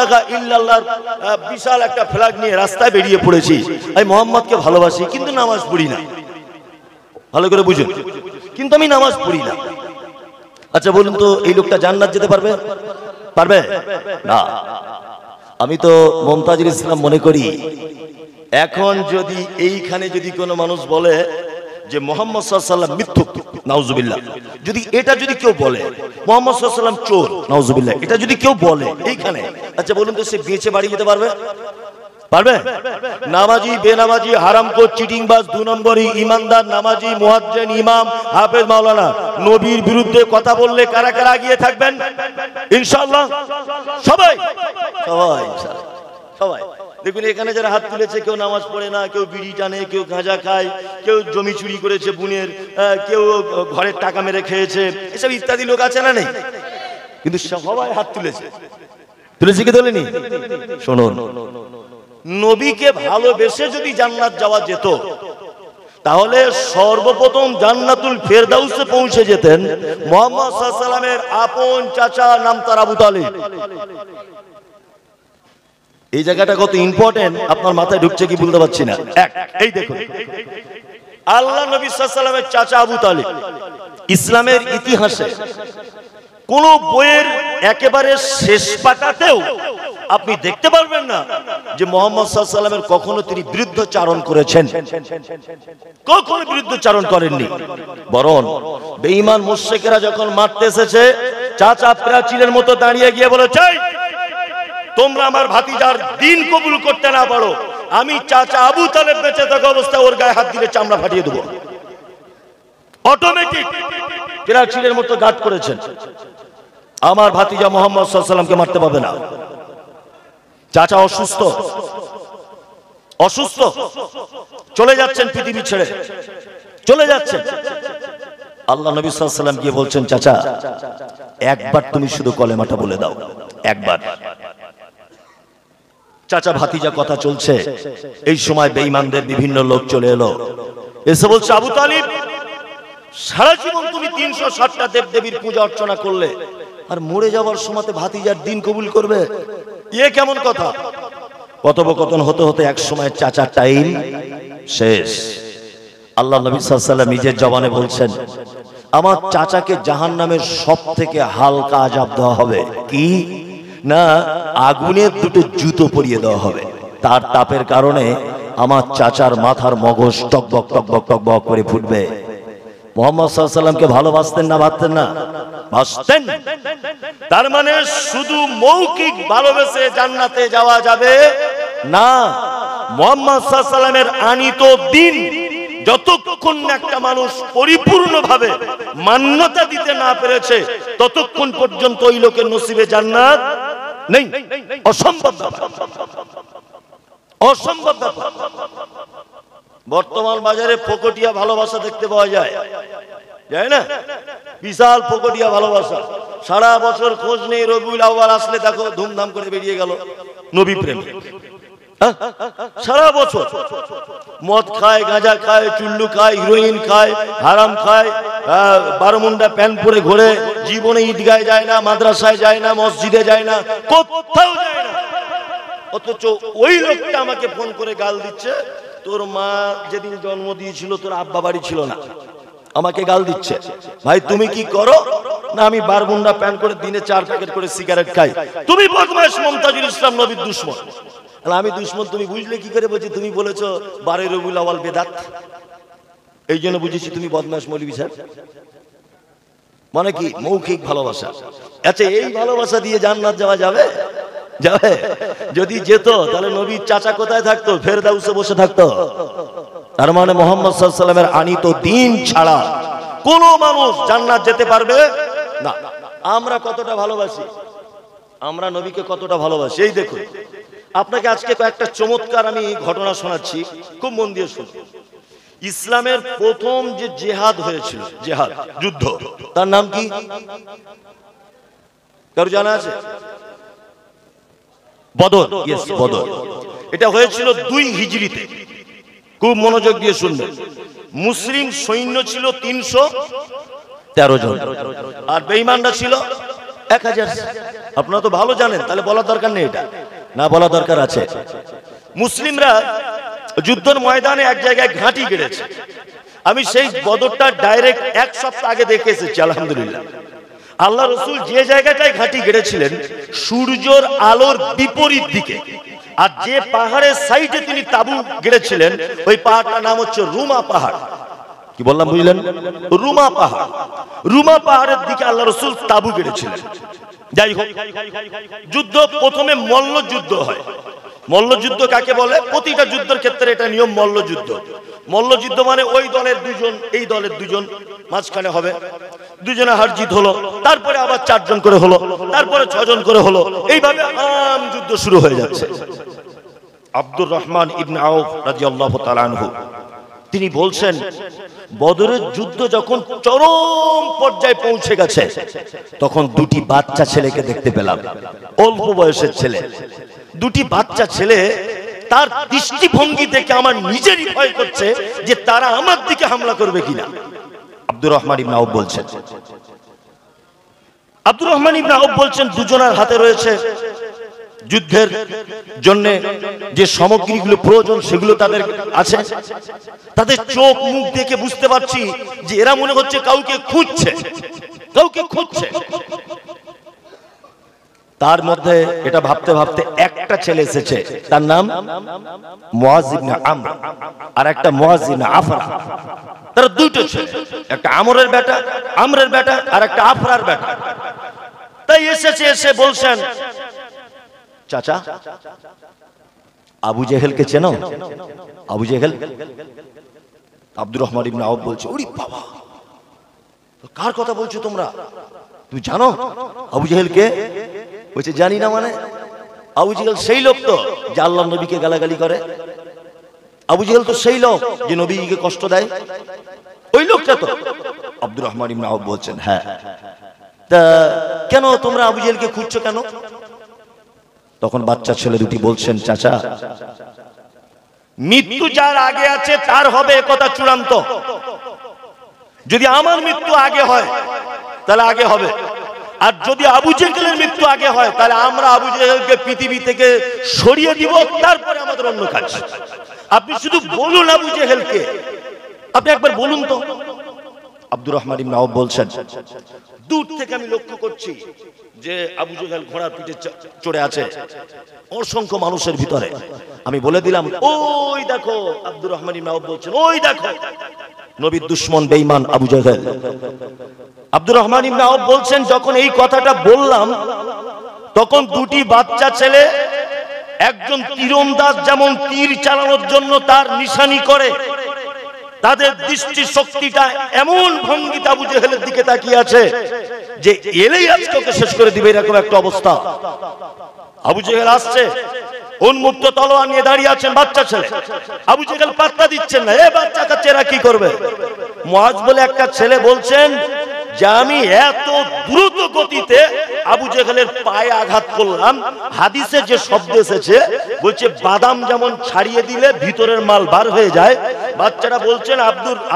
ইলাহা ইল্লাল্লাহর বিশাল একটা ফ্ল্যাগ নিয়ে রাস্তায় বেরিয়ে পড়েছি, আমি মোহাম্মদকে ভালোবাসি কিন্তু নামাজ পড়ি না, ভালো করে বুঝুন, কিন্তু আমি নামাজ পড়ি না। আচ্ছা বলুন তো এই লোকটা জান্নাত যেতে পারবে? পারবে না। আমি তো মুমতাজুল ইসলাম মনে করি এখন যদি এইখানে যদি কোনো মানুষ বলে যে মুহাম্মদ সাল্লাল্লাহু আলাইহি ওয়াসাল্লাম মিথ্যুক, নাউজুবিল্লাহ, যদি এটা যদি কেউ বলে মুহাম্মদ সাল্লাল্লাহু আলাইহি ওয়াসাল্লাম চোর, নাউজুবিল্লাহ, এটা যদি কেউ বলে এইখানে, আচ্ছা বলুন তো সে বেঁচে বাড়ি যেতে পারবে? পারবে? নামাজি বেনামাজি হারামখোর চিটিংবাজ 2 নম্বরই ইমানদার নামাজি মুয়াজ্জিন ইমাম হাফেজ মাওলানা নবীর বিরুদ্ধে কথা বললে কারা কারা এগিয়ে থাকবেন? ইনশাআল্লাহ সবাই সবাই সবাই। দেখুন এখানে যারা হাত তুলেছে কেউ নামাজ পড়ে না, কেউ বিড়ি টানে, কেউ গাঁজা খায়, কেউ জমি চুরি করেছে বুনের, কেউ ঘরের টাকা মেরে খেয়েছে, এসব ইত্যাদি লোক আছে না নেই? কিন্তু সবাই হাত তুলেছে, তুলেছে কি তোলেনি? শুনুন, নবীকে ভালোবেসে যদি জান্নাত যাওয়া যেত তাহলে সর্বপ্রথম জান্নাতুল ফেরদাউসে পৌঁছে যেতেন মুহাম্মদ সাল্লাল্লাহু আলাইহি ওয়াসাল্লামের আপন চাচা নাম তার আবু তালিব। এই জায়গাটা কত ইম্পর্টেন্ট আপনার মাথায় ঢুকছে কি বলতে পারছি না। এই দেখুন আল্লাহ নবী সাল্লাল্লাহু আলাইহি ওয়াসাল্লামের চাচা আবু তালিব ইসলামের ইতিহাসে কোন বইয়ের একেবারে শেষ পাতাতেও আপনি দেখতে পারবেন না যে মুহাম্মদ সাল্লাল্লাহু আলাইহি ওয়াসাল্লামের কখনো তিনি বিরুদ্ধচারণ করেছেন, কখনো বিরুদ্ধচারণ করেননি। বরং বেঈমান মুশরিকরা যখন মারতে এসেছে চাচা প্রাচীরের মতো দাঁড়িয়ে গিয়ে বলেছে, তোমরা আমার ভাতিজার দিন কবুল করতে না পারো, আমি চাচা আবু তালেব বেঁচে থাকা অবস্থায় ওর গায়ে হাত দিলে চামড়া ফাটিয়ে দেবো। অটোমেটিক প্রাচীরের মতো গার্ড করেছেন, আমার ভাতিজা মুহাম্মদ সাল্লাল্লাহু আলাইহি ওয়াসাল্লামকে মারতে পারবে না। চাচা অসুস্থ, অসুস্থ, চলে যাচ্ছেন পৃথিবী ছেড়ে, চলে যাচ্ছেন। আল্লাহ নবী সাল্লাল্লাহু আলাইহি ওয়াসাল্লাম গিয়ে বলছেন, চাচা একবার তুমি শুধু কলেমাটা বলে দাও, একবার। চাচা ভাতিজা কথা চলছে, এই সময় বেঈমানদের বিভিন্ন লোক চলে এলো, এসে বলছে, আবু তালিব সারা জীবন তুমি 360টা দেবদেবীর পূজা অর্চনা করলে, আর মরে যাওয়ার সময় ভাতিজার দিন কবুল করবে? এ কেমন কথা? কথোপকথন হতে হতে এক সময় চাচার টাইম শেষ। আল্লাহ নবী সাল্লাল্লাহু আলাইহি ওয়াসাল্লাম নিজের জবানে বলছেন, আমার চাচাকে জাহান্নামের সবথেকে হালকা আযাব দেওয়া হবে। কি না, আগুনের 2টো জুতো পরিয়ে দেওয়া হবে। তার তাপের কারণে আমার চাচার মাথার মগজ টকবক টকবক টকবক করে ফুটবে। মুহাম্মদ সাল্লাল্লাহু আলাইহি ওয়াসাল্লামকে ভালোবাসতেন না বাসতেন না? বাসতেন। তার মানে শুধু মৌখিক ভালোবেসে জান্নাতে যাওয়া যাবে না। মুহাম্মদ সাল্লাল্লাহু আলাইহি ওয়াসাল্লামের আনিত দিন যতক্ষণ একটা মানুষ পরিপূর্ণভাবে মান্যতা দিতে না পেরেছে ততক্ষণ পর্যন্ত ওই লোকের নসিবে জান্নাত নেই। অসম্ভব ব্যাপার, অসম্ভব ব্যাপার। বর্তমান বাজারে ফকটিয়া ভালোবাসা দেখতে পাওয়া যায়, যায় না? বিশাল ফকটিয়া ভালোবাসা, সারা বছর খোঁজ নেই, রবিউল আউয়াল আসলে দেখো ধুমধাম করে বেরিয়ে গেল নবী প্রেম। সারা বছর মদ খায়, গাঁজা খায়, চুল্লু খায়, হিরোইন খায়, হারাম খায়, বারোমুন্ডা প্যান্ট পরে ঘোরে, জীবনে ঈদগায় যায় না, মাদ্রাসায় যায় না, মসজিদে যায় না, কোথাও যায় না। অথচ ওই লোকটা আমাকে ফোন করে গাল দিচ্ছে, তোর মা যেদিন জন্ম দিয়েছিল তোর আব্বা বাড়ি ছিল না, আমাকে গাল দিচ্ছে। ভাই তুমি কি করো? না আমি বারমুন্ডা প্যান্ট করে দিনে 4 প্যাকেট করে সিগারেট খাই। তুমি বদমাশ, মুমতাজুল ইসলাম নবীর দুশমন। আমি দুশমন তুমি বুঝলে কি করে? বলছি তুমি বলেছো 12 রবিউল আউয়াল বেদাত, এই জন্য বুঝেছি তুমি বদমাশ মৌলভী সাহেব। মানে কি? মৌখিক ভালোবাসা। আচ্ছা এই ভালোবাসা দিয়ে জান্নাত যাওয়া যাবে? যাবে? যদি যেত তাহলে নবীর চাচা কোথায় থাকতো? ফেরদাউসে বসে থাকতো। তার মানে মুহাম্মদ সাল্লাল্লাহু আলাইহি ওয়াসাল্লামের আনিত দিন ছাড়া কোন মানুষ জান্নাত যেতে পারবে না। আমরা কতটা ভালোবাসি, আমরা নবীকে কতটা ভালোবাসি। এই দেখুন আপনাকে আজকে কয়েকটা চমৎকার আমি ঘটনা শোনাচ্ছি, খুব মন দিয়ে শুনুন। ইসলামের প্রথম যে জিহাদ হয়েছিল, জিহাদ যুদ্ধ, তার নাম কি কারো জানা আছে? বদর। ইয়েস, বদর। এটা হয়েছিল 2 হিজরিতে। খুব মনোযোগ দিয়ে শুনবেন। মুসলিম সৈন্য ছিল 313 জন, আর বেঈমানরা ছিল 1000। আপনারা তো ভালো জানেন, তাহলে বলার দরকার নেই এটা। না বলা দরকার আছে। মুসলিমরা যুদ্ধের ময়দানে এক জায়গায় ঘাঁটি গেড়েছে। আমি সেই বদরটা ডাইরেক্ট এক সপ্তাহ আগে দেখে এসেছি আলহামদুলিল্লাহ। আল্লাহ রসুল যে জায়গাটায় ঘাঁটি গেড়েছিলেন সূর্যের আলোর বিপরীত দিকে, আর যে পাহাড়ের সাইডে তিনি তাবু গেড়েছিলেন ওই পাহাড়টার নাম হচ্ছে রুমা পাহাড়। কি বললাম বুঝলেন? রুমা পাহাড়। রুমা পাহাড়ের দিকে আল্লাহ রসুল তাবু গেড়েছিলেন। যাই হোক, যুদ্ধ প্রথমে মল্লযুদ্ধ হয়। মল্লযুদ্ধ কাকে বলে? প্রতিটা যুদ্ধের ক্ষেত্রে এটা নিয়ম, মল্লযুদ্ধ। মল্লযুদ্ধ মানে ওই দলের দুজন এই দলের দুজন মাঝখানে হবে, দুজনে হার জিত হলো, তারপরে আবার 4 জন করে হলো, তারপরে 6 জন করে হলো, এইভাবে আম যুদ্ধ শুরু হয়ে যাচ্ছে। আব্দুর রহমান ইবনে আউফ রাদিয়াল্লাহু তাআলা আনহু তিনি বলছেন, বদরের যুদ্ধ যখন চরম পর্যায়ে পৌঁছে গেছে তখন দুটি বাচ্চা ছেলেকে দেখতে পেলাম, অল্প বয়সের ছেলে। দুটি বাচ্চা ছেলে, তার দৃষ্টিভঙ্গি দেখে আমার নিজেরই ভয় করছে যে তারা আমার দিকে হামলা করবে কিনা। আব্দুর রহমান ইবনে আউফ বলছেন, আব্দুর রহমান ইবনে আউফ বলছেন দুজনের হাতে রয়েছে যুদ্ধের জন্য যে সামগ্রীগুলো প্রয়োজন সেগুলো তাদের আছে। তাদের চোখ মুখ দেখে বুঝতে পারছি যে এরা মনে হচ্ছে কাউকে খুঁজছে, কাউকে খুঁজছে। তার মধ্যে এটা ভাবতে ভাবতে একটা ছেলে এসেছে, তার নাম মুআজ ইবনে আমর আর একটা মুআজ ইবনে আফরা। তারা দুটো ছেলে, একটা আমরের বেটা আর একটা আফরার বেটা। তাই এসেছে, এসে বলছেন, চাচা আবু জেহেলকে চেনো? আবু জেহেল? আব্দুর রহমান ইবনে আউফ বলছে, ওরে বাবা, কার কথা বলছো তোমরা? তুমি জানো আবু জেহেলকে? বলছে জানি না মানে? আবু জেহেল সেই লোক তো যে আল্লাহর নবীকে গালাগালি করে। আবু জেহেল তো সেই লোক যে নবীকে কষ্ট দেয়, ওই লোকটা তো। আব্দুর রহমান ইবনে আউফ বলছেন, হ্যাঁ। তা কেন তোমরা আবু জেহেলকে খুঁজছো কেন? তখন বাচ্চা ছেলে দুটি বলছেন, চাচা মৃত্যু যার আগে আছে তার হবে একথা চূড়ান্ত। যদি আমার মৃত্যু আগে হয় তাহলে আগে হবে, আর যদি আবু জেহেলের মৃত্যু আগে হয় তাহলে আমরা আবু জেহেলকে পৃথিবী থেকে সরিয়ে দিব, তারপরে আমাদের অন্য কাজ। আপনি শুধু বলুন আবু জেহেলকে, আপনি একবার বলুন তো। আব্দুর রহমান ইবনে আউফ বলছেন, দূর থেকে আমি লক্ষ্য করছি যে আবু জেহেল ঘোড়ার পিঠে চড়ে আছে অসংখ্য মানুষের ভিতরে। আমি বলে দিলাম, ওই দেখো। আব্দুর রহমান ইবনে আউফ বলছেন, ওই দেখো নবীর দুশমন বেঈমান আবু জেহেল। আব্দুর রহমান ইবনে আউফ বলছেন, যখন এই কথাটা বললাম তখন দুটি বাচ্চা ছেলে, একজন তীরন্দাজ যেমন তীর চালানোর জন্য তার নিশানি করে, তাদের দৃষ্টি শক্তিটা এমন ভঙ্গিতে আবু জেহেলের দিকে তাকিয়ে আছে যে এলেই আজকে ওকে শেষ করে দিবে, এরকম একটা অবস্থা। আবু জেহেল আসছে, উন্মুক্ত তলোয়ার নিয়ে দাঁড়িয়ে আছেন বাচ্চা ছেলে। আবু জেহেল পাত্তা দিচ্ছেন না, এ বাচ্চা কাচ্চারা কি করবে? মুআজ বলে একটা ছেলে বলছেন যে আমি এত দ্রুত গতিতে আবু জেহেলের পায়ে আঘাত করলাম, হাদিসে যে শব্দ এসেছে বলছে বাদাম যেমন ছাড়িয়ে দিলে ভিতরের মাল বার হয়ে যায়। বাচ্চারা বলছেন,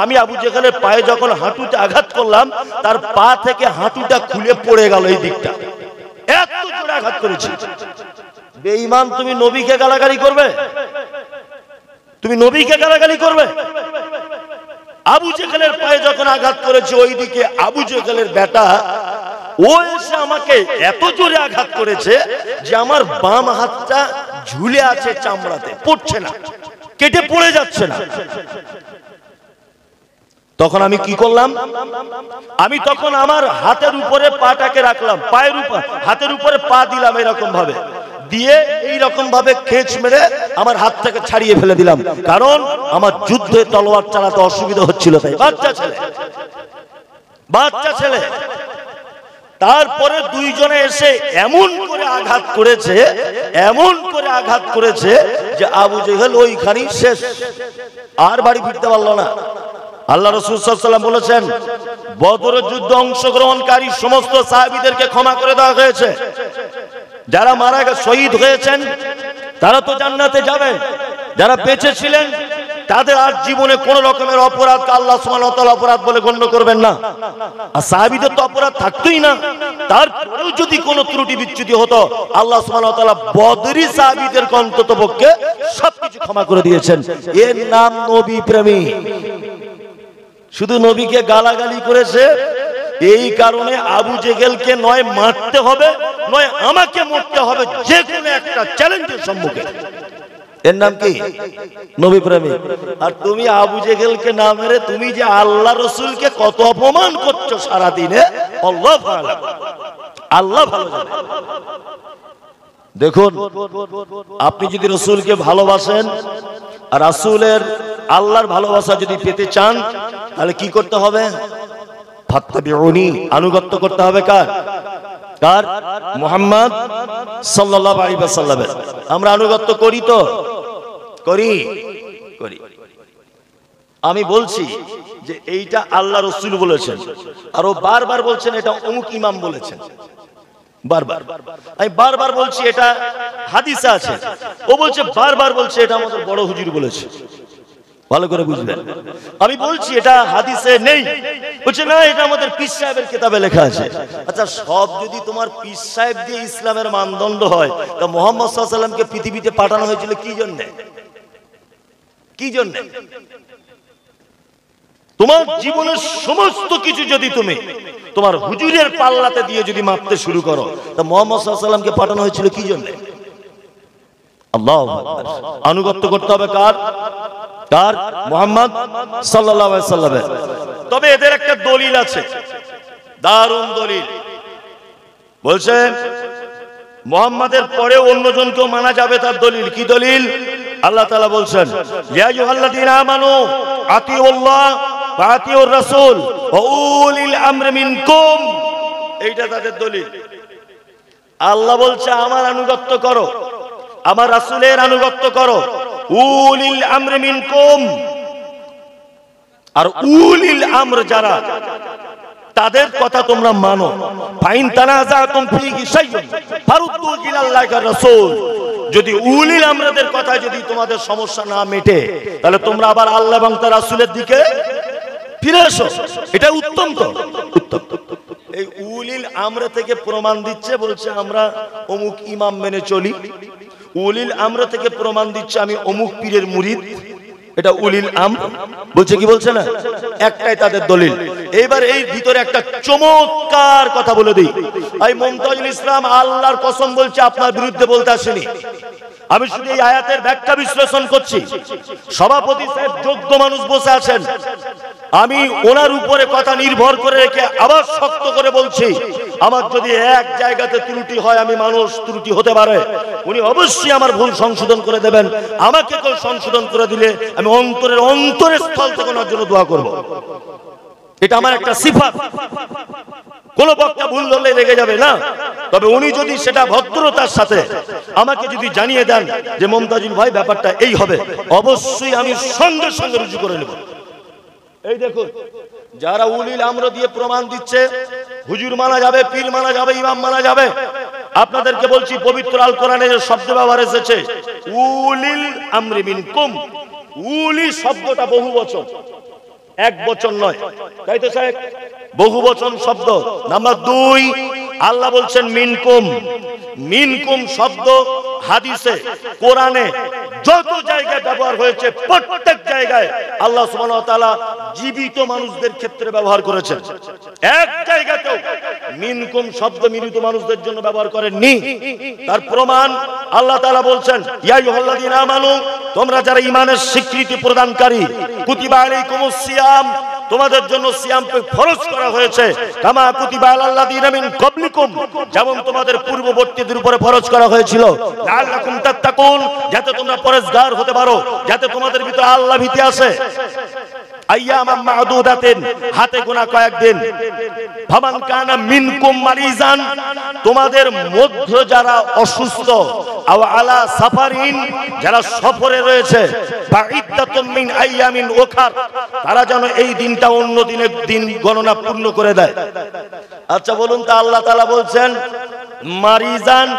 আমি আবু জেহেলের পায়ে যখন হাঁটুতে আঘাত করলাম তার পা থেকে হাঁটুটা খুলে পড়ে গেল এই দিকটা, এত জোরে আঘাত করেছি। বেঈমান, তুমি নবীকে গালাগালি করবে? তুমি নবীকে গালাগালি করবে? আবু জেহেলের পায়ে যখন আঘাত করেছে ওইদিকে আবু জেহেলের বেটা ও এসে আমাকে এত জোরে আঘাত করেছে যে আমার বাম হাতটা ঝুলে আছে চামড়াতে, পড়ছে না, কেটে পড়ে যাচ্ছে না। তখন আমি কি করলাম? আমি তখন আমার হাতের উপরে পাটাকে রাখলাম, পায়ের উপর হাতের উপরে পা দিলাম, এরকম ভাবে দিয়ে এইরকম ভাবে খেঁচ মেরে আমার হাত থেকে ছাড়িয়ে ফেলে দিলাম, কারণ আমার যুদ্ধে তলোয়ার চালাতে অসুবিধা হচ্ছিল। তাই বাচ্চা ছেলে তারপরে দুইজনে এসে এমন করে আঘাত করেছে যে আবু জেহেল ওইখানেই শেষ, আর বাড়ি ফিরতে পারল না। আল্লাহ রাসূল সাল্লাল্লাহু আলাইহি ওয়াসাল্লাম বলেছেন, বদরের যুদ্ধে অংশগ্রহণকারী সমস্ত সাহাবীদেরকে ক্ষমা করে দেওয়া হয়েছে। যারা মারা গেছে, শহীদ হয়েছেন, তারা তো জান্নাতে যাবেন। যারা বেঁচে ছিলেন তাদের আর জীবনে কোন রকমের অপরাধকে আল্লাহ সুবহানাহু ওয়া তাআলা অপরাধ বলে গণ্য করবেন না। আর সাহাবীদের তো অপরাধ থাকতোই না, তারপরেও যদি কোনো ত্রুটি বিচ্যুতি হতো আল্লাহ সুবহানাহু ওয়া তাআলা বদরি সাহাবীদের অন্ততপক্ষে সবকিছু ক্ষমা করে দিয়েছেন। এর নাম নবী প্রেমী। শুধু নবীকে গালাগালি করেছে, এই কারণে আবু জেহেলকে নয় মারতে হবে নয় আমাকে মরতে হবে, যে কোনো একটা চ্যালেঞ্জের সম্মুখে। এর নাম কি? নবী প্রেমী। আর তুমি আবু জেহেলকে না মেরে তুমি যে আল্লাহ রসুলকে কত অপমান করছো সারা দিনে, আল্লাহ ভালো, আল্লাহ ভালো জানে। দেখুন, আপনি যদি রসুলকে ভালোবাসেন আর রাসূলের আল্লাহর ভালোবাসা যদি পেতে চান, তাহলে কি করতে হবে? ফাত্তাবিউনি, আনুগত্য করতে হবে। কার? কার? মুহাম্মদ সাল্লাল্লাহু আলাইহি ওয়াসাল্লামের। আমরা আনুগত্য করি তো? করি করি। আমি বলছি যে এইটা আল্লাহ রসুল বলেছেন, আর ও বারবার বলছেন এটা অমুক ইমাম বলেছেন। বারবার আমি বারবার বলছি এটা হাদিসে আছে, ও বলছে বারবার বলছে এটা আমাদের বড় হুজুর বলেছে। ভালো করে বুঝবেন, আমি বলছি এটা হাদিসে নেই, বলছে না এটা আমাদের পীর সাহেবের কিতাবে লেখা আছে। আচ্ছা, সব যদি তোমার পীর সাহেব দিয়ে ইসলামের মানদণ্ড হয়, তা মুহাম্মদ সাল্লাল্লাহু আলাইহি ওয়াসাল্লামকে পৃথিবীতে পাঠানো হয়েছিল কি জন্য? কি জন্য? তোমার জীবনের সমস্ত কিছু যদি তুমি তোমার হুজুরের পাল্লাতে দিয়ে যদি মাপতে শুরু করো, তা মুহাম্মদ সাল্লাল্লাহু আলাইহি ওয়াসাল্লামকে পাঠানো হয়েছিল কি জন্য? আল্লাহু আকবার। আনুগত্য করতে হবে কার? কার? মুহাম্মদ সাল্লাল্লাহু আলাইহি ওয়াসাল্লামের। তবে এদের একটা দলিল আছে, দারুণ দলিল। বলছেন মুহাম্মাদের পরে অন্যজনকেও মানা যাবে, তার দলিল কি? দলিল আল্লাহ তাআলা বলছেন, ইয়া আইয়ুহাল্লাযীনা আমানু আতিউল্লাহ ওয়া আতিউর রাসূল ওয়া উলিল আমরি মিনকুম। এইটা তাদের দলিল। আল্লাহ বলছে আমার আনুগত্য করো, আমার রাসূলের আনুগত্য করো, উলিল আমরি মিনকুম। আর উলিল আমর যারা, তাদের কথা তোমরা মানো। ফাইন তানাযাতুম ফীহি শাইউন ফারুদ্দু ইলাল্লাহি ওয়া রাসূল। যদি উলিল আমরদের কথা যদি তোমাদের সমস্যা না মেটে, তাহলে তোমরা আবার আল্লাহ এবং তার রাসূলের দিকে ফিরে এসো। এটা উত্তম তো? উত্তম। এই উলিল আমর থেকে প্রমাণ দিচ্ছে, বলছে আমরা অমুক ইমাম মেনে চলি। উলিল আমর থেকে প্রমাণ দিচ্ছে আমি অমুক পীরের মুরিদ। এটা উলিল আমর বলছে কি বলছে না? একটাই তাদের দলিল। এইবার এই ভিতরে একটা চমৎকার কথা বলে দিই। এই মুমতাজুল ইসলাম আল্লাহর কসম বলছে আপনার বিরুদ্ধে বলতে আসেনি। আমি শুধু এই আয়াতের ব্যাখ্যা বিশ্লেষণ করছি। সভাপতি সাহেব যোগ্য মানুষ বসে আছেন, আমি ওনার উপরে কথা নির্ভর করে রেখে আবার শক্ত করে বলছি, আমার যদি এক জায়গাতে ত্রুটি হয়, আমি মানুষ, ত্রুটি হতে পারে, উনি অবশ্যই আমার ভুল সংশোধন করে দেবেন। আমাকে কেউ সংশোধন করে দিলে আমি অন্তরের স্থল থেকে ওনার জন্য দোয়া করব। এটা আমার একটা সিফাত। কোন বক্তা ভুল ধরলে রেগে যাবে না, তবে উনি যদি সেটা ভদ্রতার সাথে আমাকে যদি জানিয়ে দেন যে মুমতাজুল ভাই ব্যাপারটা এই হবে, অবশ্যই আমি সঙ্গে সঙ্গে রুজু করে নেব। এই দেখুন, যারা উলিল আমর দিয়ে প্রমাণ দিচ্ছে হুজুর মানা যাবে, পীর মানা যাবে, ইমাম মানা যাবে, আপনাদেরকে বলছি পবিত্র আল কোরআনে যে শব্দ ব্যবহার এসেছে উলিল আমরি মিনকুম, উলি শব্দটা বহু বচন, এক বচন নয়, তাই তো সাহেব? বহু বচন শব্দ। নাম্বার 2, আল্লাহ বলছেন মিনকুম। মিনকুম শব্দ হাদিসে, কোরআনে যত জায়গায় ব্যবহার হয়েছে, প্রত্যেক জায়গায় আল্লাহ সুবহানাহু ওয়া তাআলা জীবিত মানুষদের ক্ষেত্রে ব্যবহার করেছেন। এক জায়গাতেও মিনকুম শব্দ মৃত মানুষদের জন্য ব্যবহার করেননি। তার প্রমাণ আল্লাহ তাআলা বলছেন, ইয়া আইয়ুহাল্লাযীনা আমানু, তোমরা যারা ঈমানের স্বীকৃতি প্রদানকারী, কুতিবা আলাইকুমুস সিয়াম, তোমাদের জন্য সিয়াম ফরজ করা হয়েছে, কামা কুতিবা আলাল্লাযীনা মিন ক্বাবলিকুম, যেমন তোমাদের পূর্ববর্তীদের উপরে ফরজ করা হয়েছিল, লাআল্লাকুম তাত্তাকুন, যাতে তোমরা পরহেজগার হতে পারো, যাতে তোমাদের ভিতরে আল্লাহ ভীতি আসে। আইয়ামাম মা'দুদাতিন, হাতে গোনা কয়েকদিন। ফামান কানা মিনকুম মারিজান, তোমাদের মধ্যে যারা অসুস্থ, আও আলা সাফারিন, যারা সফরে রয়েছে, ফাইদ্দাতুম মিন আইয়ামিন উখার, তারা যেন এই দিনটা অন্য দিনের দিন গণনা পূর্ণ করে দেয়। আচ্ছা বলুন তো, আল্লাহ তাআলা বলছেন মারিজান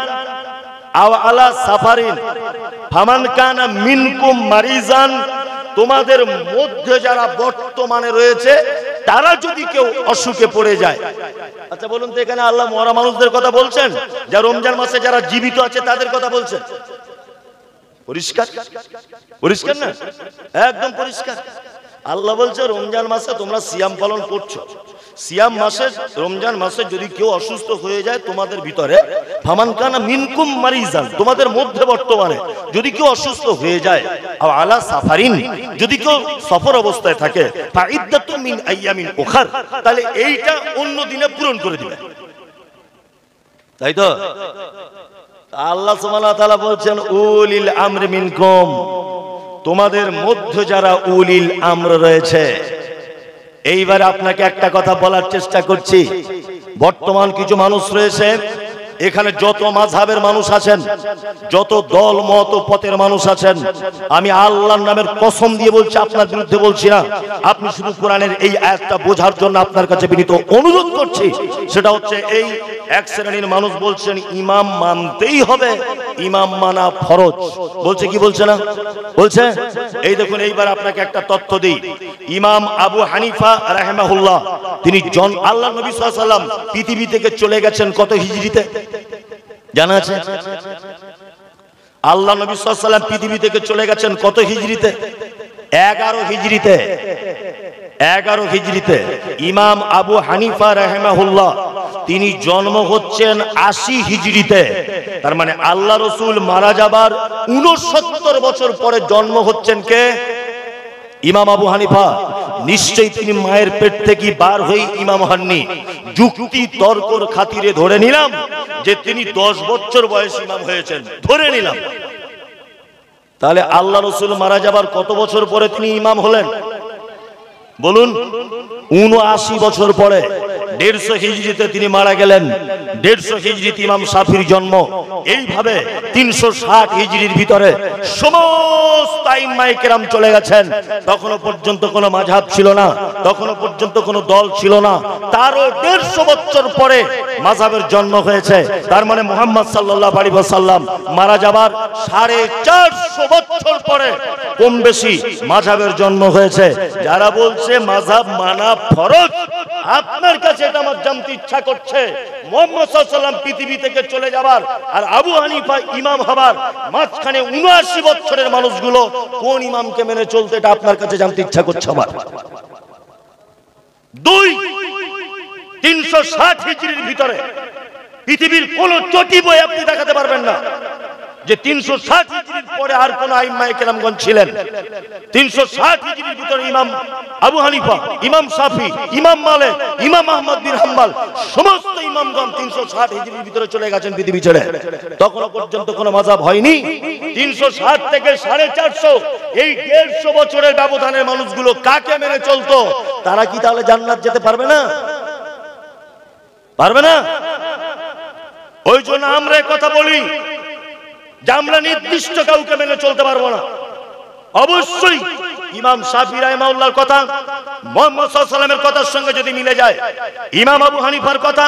আও আলা সাফারিন, ফামান কানা মিনকুম মারিজান তোমাদের মধ্যে যারা বর্তমানে রয়েছে তারা যদি কেউ অসুখে পড়ে যায়। আচ্ছা বলুন তো, এখানে আল্লাহ মরা মানুষদের কথা বলছেন, যা রমজান মাসে যারা জীবিত আছে তাদের কথা বলছেন? পরিষ্কার পরিষ্কার না, একদম পরিষ্কার। আল্লাহ বলছে রমজান মাসে তোমরা সিয়াম পালন করছো, সিয়াম মাসে রমজান মাসে যদি কেউ অসুস্থ হয়ে যায় তোমাদের ভিতরে, ফামান কানা মিনকুম মারিজান, তোমাদের মধ্যে বর্তমানে যদি কেউ অসুস্থ হয়ে যায়, আও আলা সাফারিন, যদি কেউ সফর অবস্থায় থাকে, ফাইদ্দাতুম মিন আইয়ামিন উখার, তাহলে এইটা অন্য দিনে পূরণ করে দিবে। তাই তো আল্লাহ সুবহানাহু ওয়া তাআলা বলছেন উলিল আমরি মিনকুম, তোমাদের মধ্যে যারা উলিল আমর রয়েছে। এইবার আপনাকে একটা কথা বলার চেষ্টা করছি, বর্তমান কিছু মানুষ রয়েছে এখানে, যত মাযহাবের মানুষ আছেন, যত দল মত পথের মানুষ আছেন, আমি আল্লাহর নামের কসম দিয়ে বলছি, আপনার বিরুদ্ধে বলছি না, আপনি শুধু কোরআনের এই আয়াতটা বোঝার জন্য আপনার কাছে বিনীত অনুরোধ করছি। সেটা হচ্ছে এই এক শ্রেণীর মানুষ বলছেন ইমাম মানতেই হবে, ইমাম মানা ফরজ। বলছে কি বলছে না? বলছে। এই দেখুন, এইবার আপনাকে একটা তথ্য দিই। ইমাম আবু হানিফা রাহিমাহুল্লাহ, তিনি আল্লাহ নবী সাল্লাল্লাহু আলাইহি ওয়াসাল্লাম পৃথিবী থেকে চলে গেছেন কত হিজরিতে জানা আছে? আল্লাহ নবী সাল্লাল্লাহু আলাইহি ওয়াসাল্লাম পৃথিবী থেকে চলে গেছেন কত হিজরিতে? 11 হিজরিতে। 11 হিজরিতে ইমাম আবু হানিফা রাহিমাহুল্লাহ তিনি জন্ম হচ্ছেন 80 হিজরিতে। তার মানে আল্লাহ রাসূল মারা যাবার 69 বছর পরে জন্ম হচ্ছেন কে? ইমাম আবু হানিফা। নিশ্চয়ই তিনি মায়ের পেট থেকে বার হয়ে ইমাম হননি। যুক্তি তর্কর খাতিরে ধরে নিলাম যে তিনি 10 বছর বয়সে ইমাম হয়েছেন, ধরে নিলাম। তাহলে আল্লাহ রাসূল মারা যাবার কত বছর পরে তিনি ইমাম হলেন বলুন? 79 বছর পরে। 150 হিজরিতে তিনি মারা গেলেন। 150 হিজরিতে ইমাম শাফির জন্ম। এইভাবে 360 হিজরির ভিতরে সমস্ত আইম্মায়ে কেরাম চলে গেছেন। তখনও পর্যন্ত কোনো মাযহাব ছিল না, তখনও পর্যন্ত কোনো দল ছিল না। তারও 150 বছর পরে মাযহাবের জন্ম হয়েছে। তার মানে মুহাম্মদ সাল্লাল্লাহু আলাইহি ওয়াসাল্লাম মারা যাবার 450 বছর পরে কম বেশি মাযহাবের জন্ম হয়েছে। যারা বলছে মাযহাব মানা ফরজ, আপনার কাছে এটা আমার জানতে ইচ্ছা করছে, মুহাম্মদ সাল্লাল্লাহু আলাইহি ওয়াসাল্লাম পৃথিবী থেকে চলে যাবার আর আবু হানিফা ইমাম হবার মাঝখানে 79 বছরের মানুষগুলো কোন ইমামকে মেনে চলতে, এটা আপনার কাছে জানতে ইচ্ছা করছে আমার। 2 360 হিজরির ভিতরে পৃথিবীর কোন চটি বই আপনি দেখাতে পারবেন না যে 360 হিজরির পরে আর কোন আইম্মায়ে কেরামগণ ছিলেন। 360 হিজরির ভিতরে ইমাম আবু হানিফা, ইমাম শাফি, ইমাম মালিক, ইমাম আহমদ বিন হাম্বল সমস্ত ইমামগণ 360 হিজরির ভিতরে চলে গেছেন পৃথিবী ছেড়ে। তখনও পর্যন্ত কোনো মাযহাব হয়নি। 360 থেকে 450 এই 150 বছরের ব্যবধানের মানুষগুলো কাকে মেনে চলতো? তারা কি তাহলে জান্নাত যেতে পারবে না? পারবে না? ওই জন্য আমরা কথা বলি যে আমরা নির্দিষ্ট কাউকে মেনে চলতে পারবো না। অবশ্যই ইমাম শাফি রাহিমাহুল্লাহর কথা মুহাম্মদ সাল্লাল্লাহু আলাইহি ওয়াসাল্লামের কথার সঙ্গে যদি মিলে যায়, ইমাম আবু হানিফার কথা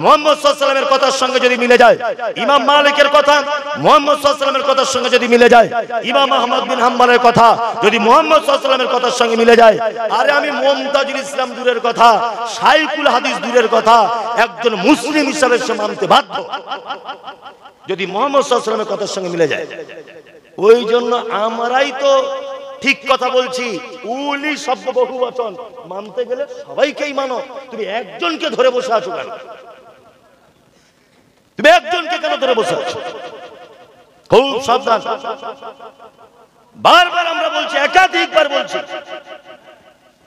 মুহাম্মদ সাল্লাল্লাহু আলাইহি ওয়াসাল্লামের কথার সঙ্গে যদি মিলে যায়, ইমাম মালিকের কথা মুহাম্মদ সাল্লাল্লাহু আলাইহি ওয়াসাল্লামের কথার সঙ্গে যদি মিলে যায়, ইমাম আহমদ বিন হাম্বলের কথা যদি মুহাম্মদ সাল্লাল্লাহু আলাইহি ওয়াসাল্লামের কথার সঙ্গে মিলে যায়, আরে আমি মুমতাজুল ইসলাম দূরের কথা, শাইখুল হাদিস দূরের কথা, একজন মুসলিম হিসেবে সে মানতে বাধ্য যদি মুহাম্মদ সাল্লাল্লাহু আলাইহি ওয়াসাল্লামের কথার সঙ্গে মিলে যায়। ওই জন্য আমরাই তো ঠিক কথা বলছি, উলি শব্দ বহুবচন, মানতে গেলে সবাইকেই মানো। তুমি একজনকে ধরে বসে আছো কেন? তুমি একজনকে কেন ধরে বসে আছো? খুব সাবধান। বারবার আমরা বলছি, একাধিকবার বলছি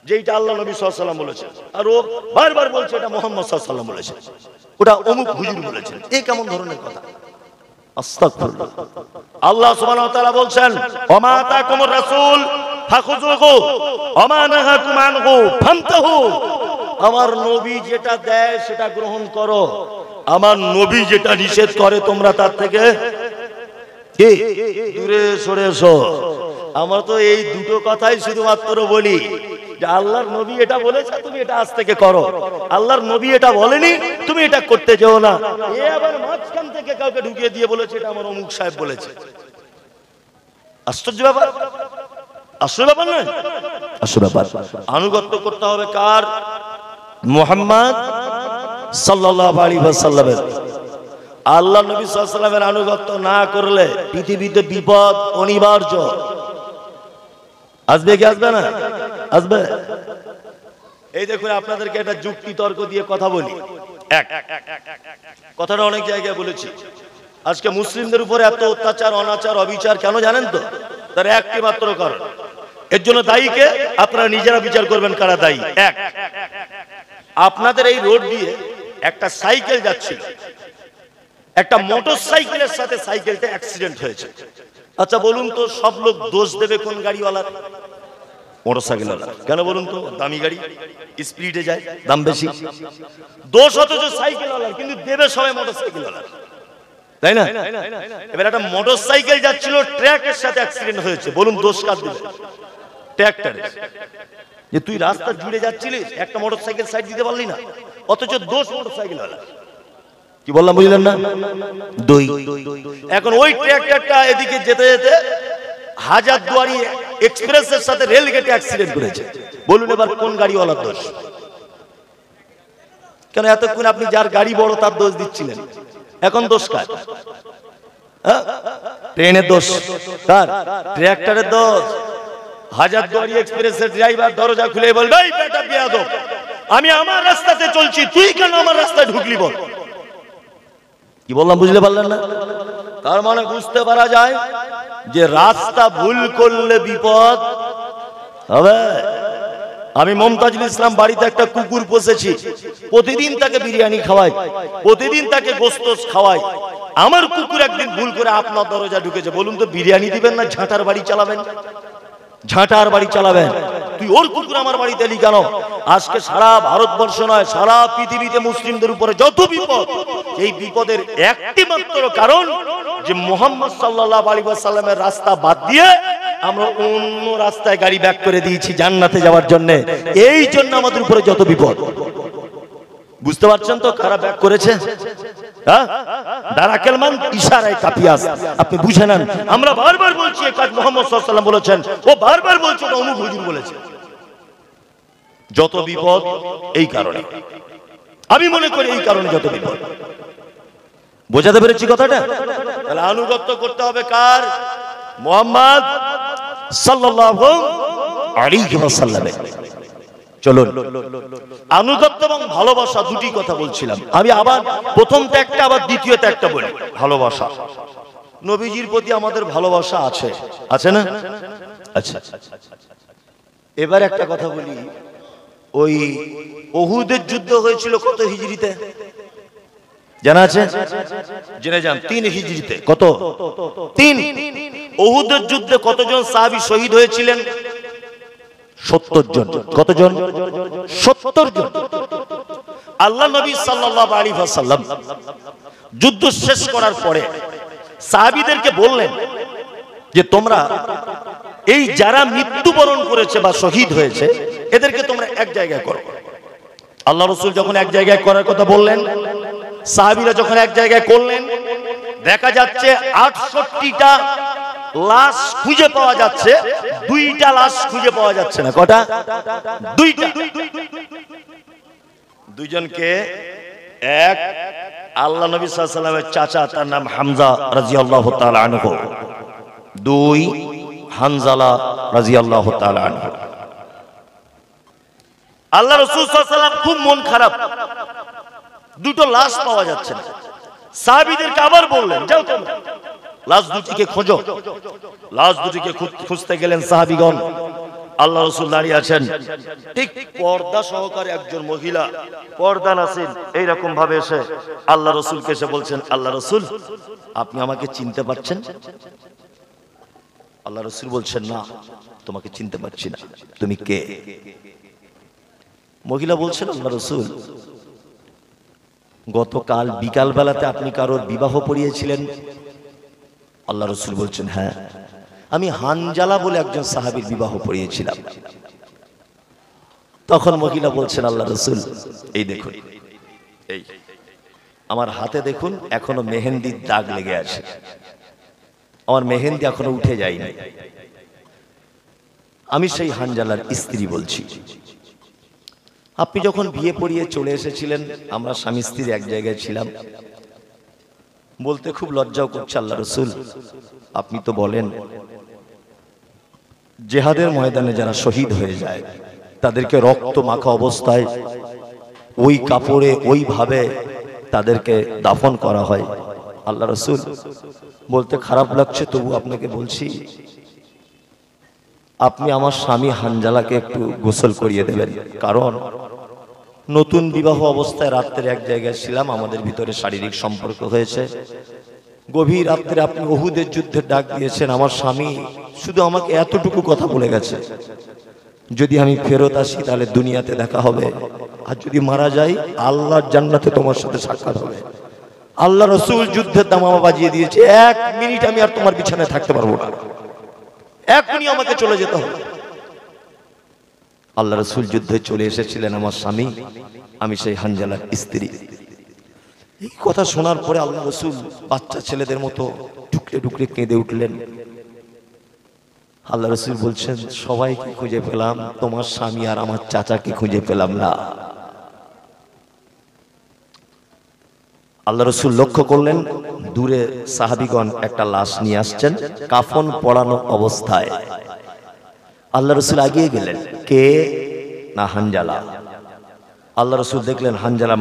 যে এটা আল্লাহ নবী সাল্লাল্লাহু আলাইহি ওয়াসাল্লাম বলেছেন, আর ও বারবার বলছে এটা মুহাম্মদ সাল্লাল্লাহু আলাইহি ওয়াসাল্লাম বলেছেন, ওটা অমুক হুজুর বলেছেন। এই কেমন ধরনের কথা? আস্তাগফিরুল্লাহ। আল্লাহ সুবহানাহু ওয়া তাআলা বলছেন ওমা আতাকুমুর রাসূল ফাখুযুহু ওমা নাহাকুম আনহু ফান্তাহু। আমার নবী যেটা দেয় সেটা গ্রহণ করো, আমার নবী যেটা নিষেধ করে তোমরা তার থেকে কি দূরে সরে এসো। আমরা তো এই দুটো কথাই শুধুমাত্র বলি যে আল্লাহর নবী এটা বলেছে, তুমি এটা আজ থেকে করো। আল্লাহর নবী এটা বলেনি, তুমি এটা করতে যেও না। এ আবার মাঝখান থেকে কাউকে ঢুকিয়ে দিয়ে বলেছে এটা আমার অমুক সাহেব বলেছে। আশ্চর্য ব্যাপার। আসল ব্যাপার নয়, আসল ব্যাপার। আনুগত্য করতে হবে কার? মুহাম্মদ সাল্লাল্লাহু আলাইহি ওয়াসাল্লামের। আল্লাহ নবী সাল্লাল্লাহু আলাইহি ওয়াসাল্লামের আনুগত্য না করলে পৃথিবীতে বিপদ অনিবার্য। আসবে কি আসবে না? আসবে। এই দেখুন, আপনাদেরকে একটা যুক্তি তর্ক দিয়ে কথা বলি। এক কথাটা অনেক জায়গায় বলেছি, আজকে মুসলিমদের উপরে এত অত্যাচার, অনাচার, অবিচার কেন জানেন তো? তার একটি মাত্র কারণ। এর জন্য দায়ীকে আপনারা নিজেরা বিচার করবেন কারা দায়ী। এক, আপনাদের এই রোড দিয়ে একটা সাইকেল যাচ্ছিল, একটা মোটর সাইকেলের সাথে সাইকেলটা অ্যাক্সিডেন্ট হয়েছে। আচ্ছা বলুন তো, সব লোক দোষ দেবে কোন গাড়িওয়ালার? মোটর সাইকেলওয়ালা। কেন বলুন তো? দামি গাড়ি, স্পিডে যায়, দাম বেশি। দোষ অথচ সাইকেলওয়ালার, কিন্তু দেবে সবাই মোটর সাইকেলওয়ালার, তাই না? এবার একটা মোটর সাইকেল যাচ্ছিল, ট্রাকের সাথে অ্যাক্সিডেন্ট হয়েছে, বলুন দোষ কার দিবে? ট্রাক্টরের। যে তুই রাস্তা জুড়ে যাচ্ছিলিস, একটা মোটর সাইকেল সাইড দিতে পারলি না, অথচ দোষ মোটর সাইকেলওয়ালা। কি বললাম বুঝলেন না? দুই, এখন ওই ট্রাক্টরটা এদিকে যেতে যেতে হাজারদুয়ারি এক্সপ্রেসের সাথে রেল গেটে অ্যাক্সিডেন্ট করেছে, বলুন এবার কোন গাড়িওয়ালার দোষ? কেন এতক্ষণ আপনি যার গাড়ি বড় তার দোষ দিচ্ছিলেন, এখন দোষ কার? ট্রেনের দোষ কার? ট্রাক্টরের দোষ। হাজারদুয়ারি এক্সপ্রেসের ড্রাইভার দরজা খুলে বলবে, এই বেটা বেয়াদব, আমি আমার রাস্তাতে চলছি, তুই কেন আমার রাস্তায় ঢুকলি বল? কি বললাম বুঝতে পারলেন না? তার মানে বুঝতে পারা যায় যে রাস্তা ভুল করলে বিপদ হবে। আমি মমতাজুল ইসলাম বাড়িতে একটা কুকুর পোষেছি, প্রতিদিন তাকে বিরিয়ানি খাওয়াই, প্রতিদিন তাকে গোশত খাওয়াই। আমার কুকুর একদিন ভুল করে আপনার দরজা ঢুকেছে, বলুন তো বিরিয়ানি দিবেন না ঝাঁটার বাড়ি চালাবেন? ঝাঁটার বাড়ি চালাবেন। তুই ওর কুকুর আমার বাড়িতে এলি কেন? আজকে সারা ভারতবর্ষ নয়, সারা পৃথিবীতে মুসলিমদের উপরে যত বিপদ, এই বিপদের একটি মাত্র কারণ যে মুহাম্মদ সাল্লাল্লাহু আলাইহি ওয়াসাল্লামের রাস্তা বাদ দিয়ে আমরা অন্য রাস্তায় গাড়ি ব্যাক করে দিয়েছি জান্নাতে যাওয়ার জন্য। এই জন্য আমাদের উপরে যত বিপদ। বুঝতে পারছেন তো কারা ব্যাক করেছে? দারাকেলমান ইশারায় কাফিয়াস, আপনি বুঝে নেন। আমরা বারবার বলছি এই কাজ মুহাম্মদ সাল্লাল্লাহু আলাইহি ওয়াসাল্লাম বলেছেন, ও বারবার বলছে ওটা অমুক হুজুর বলেছে। যত বিপদ এই কারণে, আমি মনে করি এই কারণে যত বিপদ। বোঝাতে পেরেছি কথাটা? তাহলে আনুগত্য করতে হবে কার? মুহাম্মদ সাল্লাল্লাহু আলাইহি ওয়াসাল্লামের। চলুন, আনুগত্য এবং ভালোবাসা দুটি কথা বলছিলাম আমি। আবার প্রথম ত্যাগটা, আবার দ্বিতীয় ত্যাগটা বলি। ভালোবাসা, নবীজির প্রতি আমাদের ভালোবাসা আছে, আছে না? আচ্ছা, এবার একটা কথা বলি। ওই উহুদের যুদ্ধ হয়েছিল কত হিজরিতে জানা আছে? জেনে যান। 3 হিজরিতে। কত? 3। উহুদের যুদ্ধে কতজন সাহাবী শহীদ হয়েছিলেন? 70 জন। কতজন? 70 জন। আল্লাহ নবী সাল্লাল্লাহু আলাইহি ওয়াসাল্লাম যুদ্ধ শেষ করার পরে সাহাবীদেরকে বললেন যে তোমরা এই যারা মৃত্যুবরণ করেছে বা শহীদ হয়েছে এদেরকে তোমরা এক জায়গায় করো। আল্লাহ রাসূল যখন এক জায়গায় করার কথা বললেন, সাহাবীরা যখন এক জায়গায় করলেন, দেখা যাচ্ছে 68টা লাশ খুঁজে পাওয়া যাচ্ছে, 2টা লাশ খুঁজে পাওয়া যাচ্ছে না। কটা? 2টা। দুইজনকে, এক আল্লাহ নবী সাল্লাল্লাহু আলাইহি ওয়াসাল্লামের চাচা, তার নাম হামজা রাদিয়াল্লাহু তাআলা আনহু। 2 হানজালা রাদিয়াল্লাহু তাআলা আনহু। আল্লাহ রাসূল সাল্লাল্লাহু আলাইহি ওয়াসাল্লাম খুব মন খারাপ, দুটো লাশ পাওয়া যাচ্ছে না। সাহাবীদেরকে আবার বললেন, যাও তোমরা লাশ দুটিকে খোঁজো। লাশ দুটিকে খুঁজতে গেলেন সাহাবীগণ। আল্লাহ রাসূল দাঁড়িয়ে আছেন, ঠিক পর্দা সহকারে একজন মহিলা, পর্দা নাসিন, এইরকম ভাবে এসে আল্লাহ রাসূলকে এসে বলছেন, আল্লাহ রাসূল আপনি আমাকে চিনতে পারছেন? আল্লাহ রাসূল বলছেন, না তোমাকে চিনতে পারছি না, তুমি কে? মহিলা বলছেন, আল্লাহ রাসূল গতকাল বিকাল বেলাতে আপনি কারোর বিবাহ পড়িয়েছিলেন। আল্লাহ রাসূল বলছেন, হ্যাঁ আমি হানজালা বলে একজন সাহাবীর বিবাহ পড়িয়েছিলাম। তখন মহিলা বলছেন, আল্লাহ রাসূল এই দেখুন, এই আমার হাতে দেখুন এখনো মেহেন্দির দাগ লেগে আছে, আমার মেহেন্দি এখনো উঠে যায়নি। আমি সেই হানজালার স্ত্রী বলছি। আপনি যখন বিয়ে পড়িয়ে চলে এসেছিলেন, আমরা স্বামী স্ত্রী এক জায়গায় ছিলাম। বলতে খুব লজ্জাও করছে, আল্লাহ রসুল আপনি তো বলেন জেহাদের ময়দানে যারা শহীদ হয়ে যায় তাদেরকে রক্ত মাখা অবস্থায় ওই কাপড়ে ওইভাবে তাদেরকে দাফন করা হয়। আল্লাহ রসুল বলতে খারাপ লাগছে, তবু আপনাকে বলছি আপনি আমার স্বামী হানজালাকে একটু গোসল করিয়ে দেবেন। কারণ নতুন বিবাহ অবস্থায় রাত্রে এক জায়গায় ছিলাম, আমাদের ভিতরে শারীরিক সম্পর্ক হয়েছে। গভীর রাত্রে আপনি উহুদের যুদ্ধের ডাক দিয়েছেন, আমার স্বামী শুধু আমাকে এতটুকু কথা বলে গেছে, যদি আমি ফেরত আসি তাহলে দুনিয়াতে দেখা হবে, আর যদি মারা যাই আল্লাহর জান্নাতে তোমার সাথে সাক্ষাৎ হবে। আল্লাহ রসুল যুদ্ধের দামামা বাজিয়ে দিয়েছে, 1 মিনিট আমি আর তোমার বিছানায় থাকতে পারবো না, এখনই আমাকে চলে যেতে হবে। আল্লাহ রসুল যুদ্ধে চলে এসেছিলেন, আমার স্বামী, আমি সেই হানজালার স্ত্রী। এই কথা শোনার পরে আল্লাহ রসুল বাচ্চা ছেলেদের মতো টুকরে টুকরে কেঁদে উঠলেন। আল্লাহ রসুল বলছেন সবাইকে খুঁজে পেলাম, তোমার স্বামী আর আমার চাচাকে খুঁজে পেলাম না। আল্লাহ রসুল লক্ষ্য করলেন দূরে সাহাবীগণ একটা লাশ নিয়ে আসছেন কাফন পরানো অবস্থায়। আল্লাহ রসুল এগিয়ে গেলেন, কে? না হানজালা। আল্লাহ রসুল দেখলেন হানজালা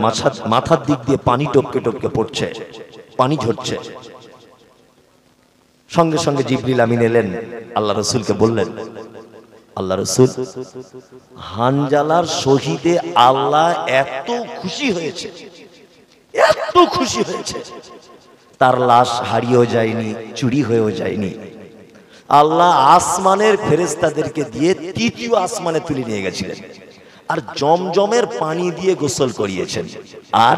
মাথার দিক দিয়ে পানি টপকে টপকে পড়ছে, পানি ঝরছে। সঙ্গে সঙ্গে জিবরিল আমিন এলেন, আল্লাহ রসুলকে বললেন, আল্লাহ রসুল হানজালার শহীদে আল্লাহ এত খুশি হয়েছে, এত খুশি হয়েছে, তার লাশ হারিয়েও যায়নি, চুরি হয়েও যায়নি। আল্লাহ আসমানের ফেরেশতাদেরকে দিয়ে ৩য় আসমানে তুলে নিয়ে গেছিলেন, আর জমজমের পানি দিয়ে গোসল করিয়েছেন। আর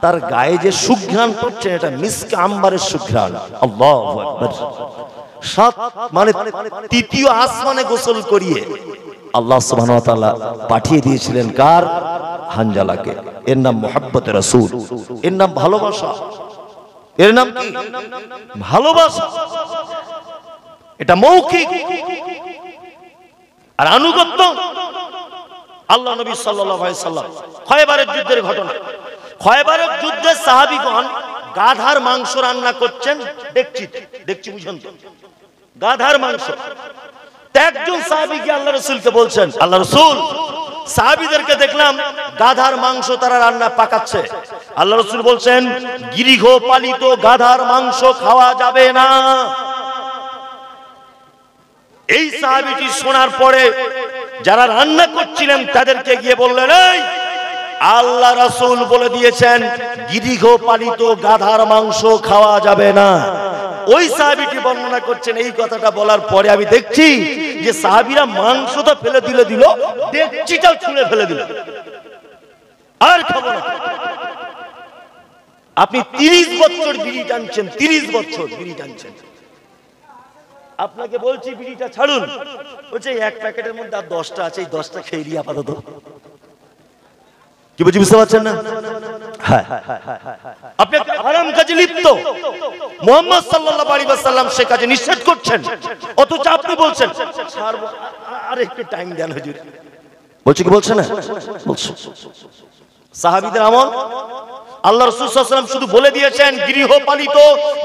তার গায়ে যে সুঘ্রাণ পড়ছে এটা মিস্ক আম্বারের সুঘ্রাণ। আল্লাহু আকবার। মানে ৩য় আসমানে গোসল করিয়ে আল্লাহ সুবহানাহু ওয়া তাআলা পাঠিয়ে দিয়েছিলেন কার? হানজালাকে। এর নাম মুহাব্বতে রাসূল, এর নাম ভালোবাসা। এর নাম কি? ভালোবাসা। এটা মৌখিক আর আনুগত্য। আল্লাহ নবী সাল্লাল্লাহু আলাইহি সাল্লাম খয়বারের যুদ্ধের ঘটনা। খয়বারের যুদ্ধে সাহাবীগণ গাধার মাংস রান্না করছেন দেখছি বুঝুন তো, গাধার মাংস। একজন সাহাবী গিয়ে আল্লাহ রাসূলকে বলছেন, আল্লাহ রাসূল সাহাবীদেরকে দেখলাম গাধার মাংস তারা রান্না পাকাচ্ছে। আল্লাহ রাসূল বলছেন গৃহপালিত গাধার মাংস খাওয়া যাবে না। এই সাহাবীটি শোনার পরে যারা রান্না করছিলেন তাদেরকে গিয়ে বললেন, এই আল্লাহ রাসূল বলে দিয়েছেন গৃহপালিত গাধার মাংস খাওয়া যাবে না। ওই সাহাবীটি বর্ণনা করছেন, এই কথাটা বলার পরে আমি দেখছি যে সাহাবীরা মাংস তো ফেলে দিল, ডেকচিটাও ছুঁড়ে ফেলে দিল, আর খাবো না। আপনি 30 বছর বিড়ি টানছেন, 30 বছর বিড়ি টানছেন, আপনাকে বলছি বিড়িটা ছাড়ুন, বলছে এক প্যাকেটের মধ্যে আর 10টা আছে, এই 10টা খেয়ে নিয়ে আপাতত। কি বুঝতে পারছেন না? হ্যাঁ, আপনি হারাম কাজে লিপ্ত। মুহাম্মদ সাল্লাল্লাহু আলাইহি ওয়াসাল্লাম সে কাজে নিষেধ করছেন, অথচ আপনি বলছেন ছাড়বো, আর একটু টাইম দেন হুজুর। বলছে কি বলছে না? বলছে। সাহাবীদের আমল আল্লাহ রাসূল সাল্লাল্লাহু আলাইহি ওয়াসাল্লাম শুধু বলে দিয়েছেন গৃহপালিত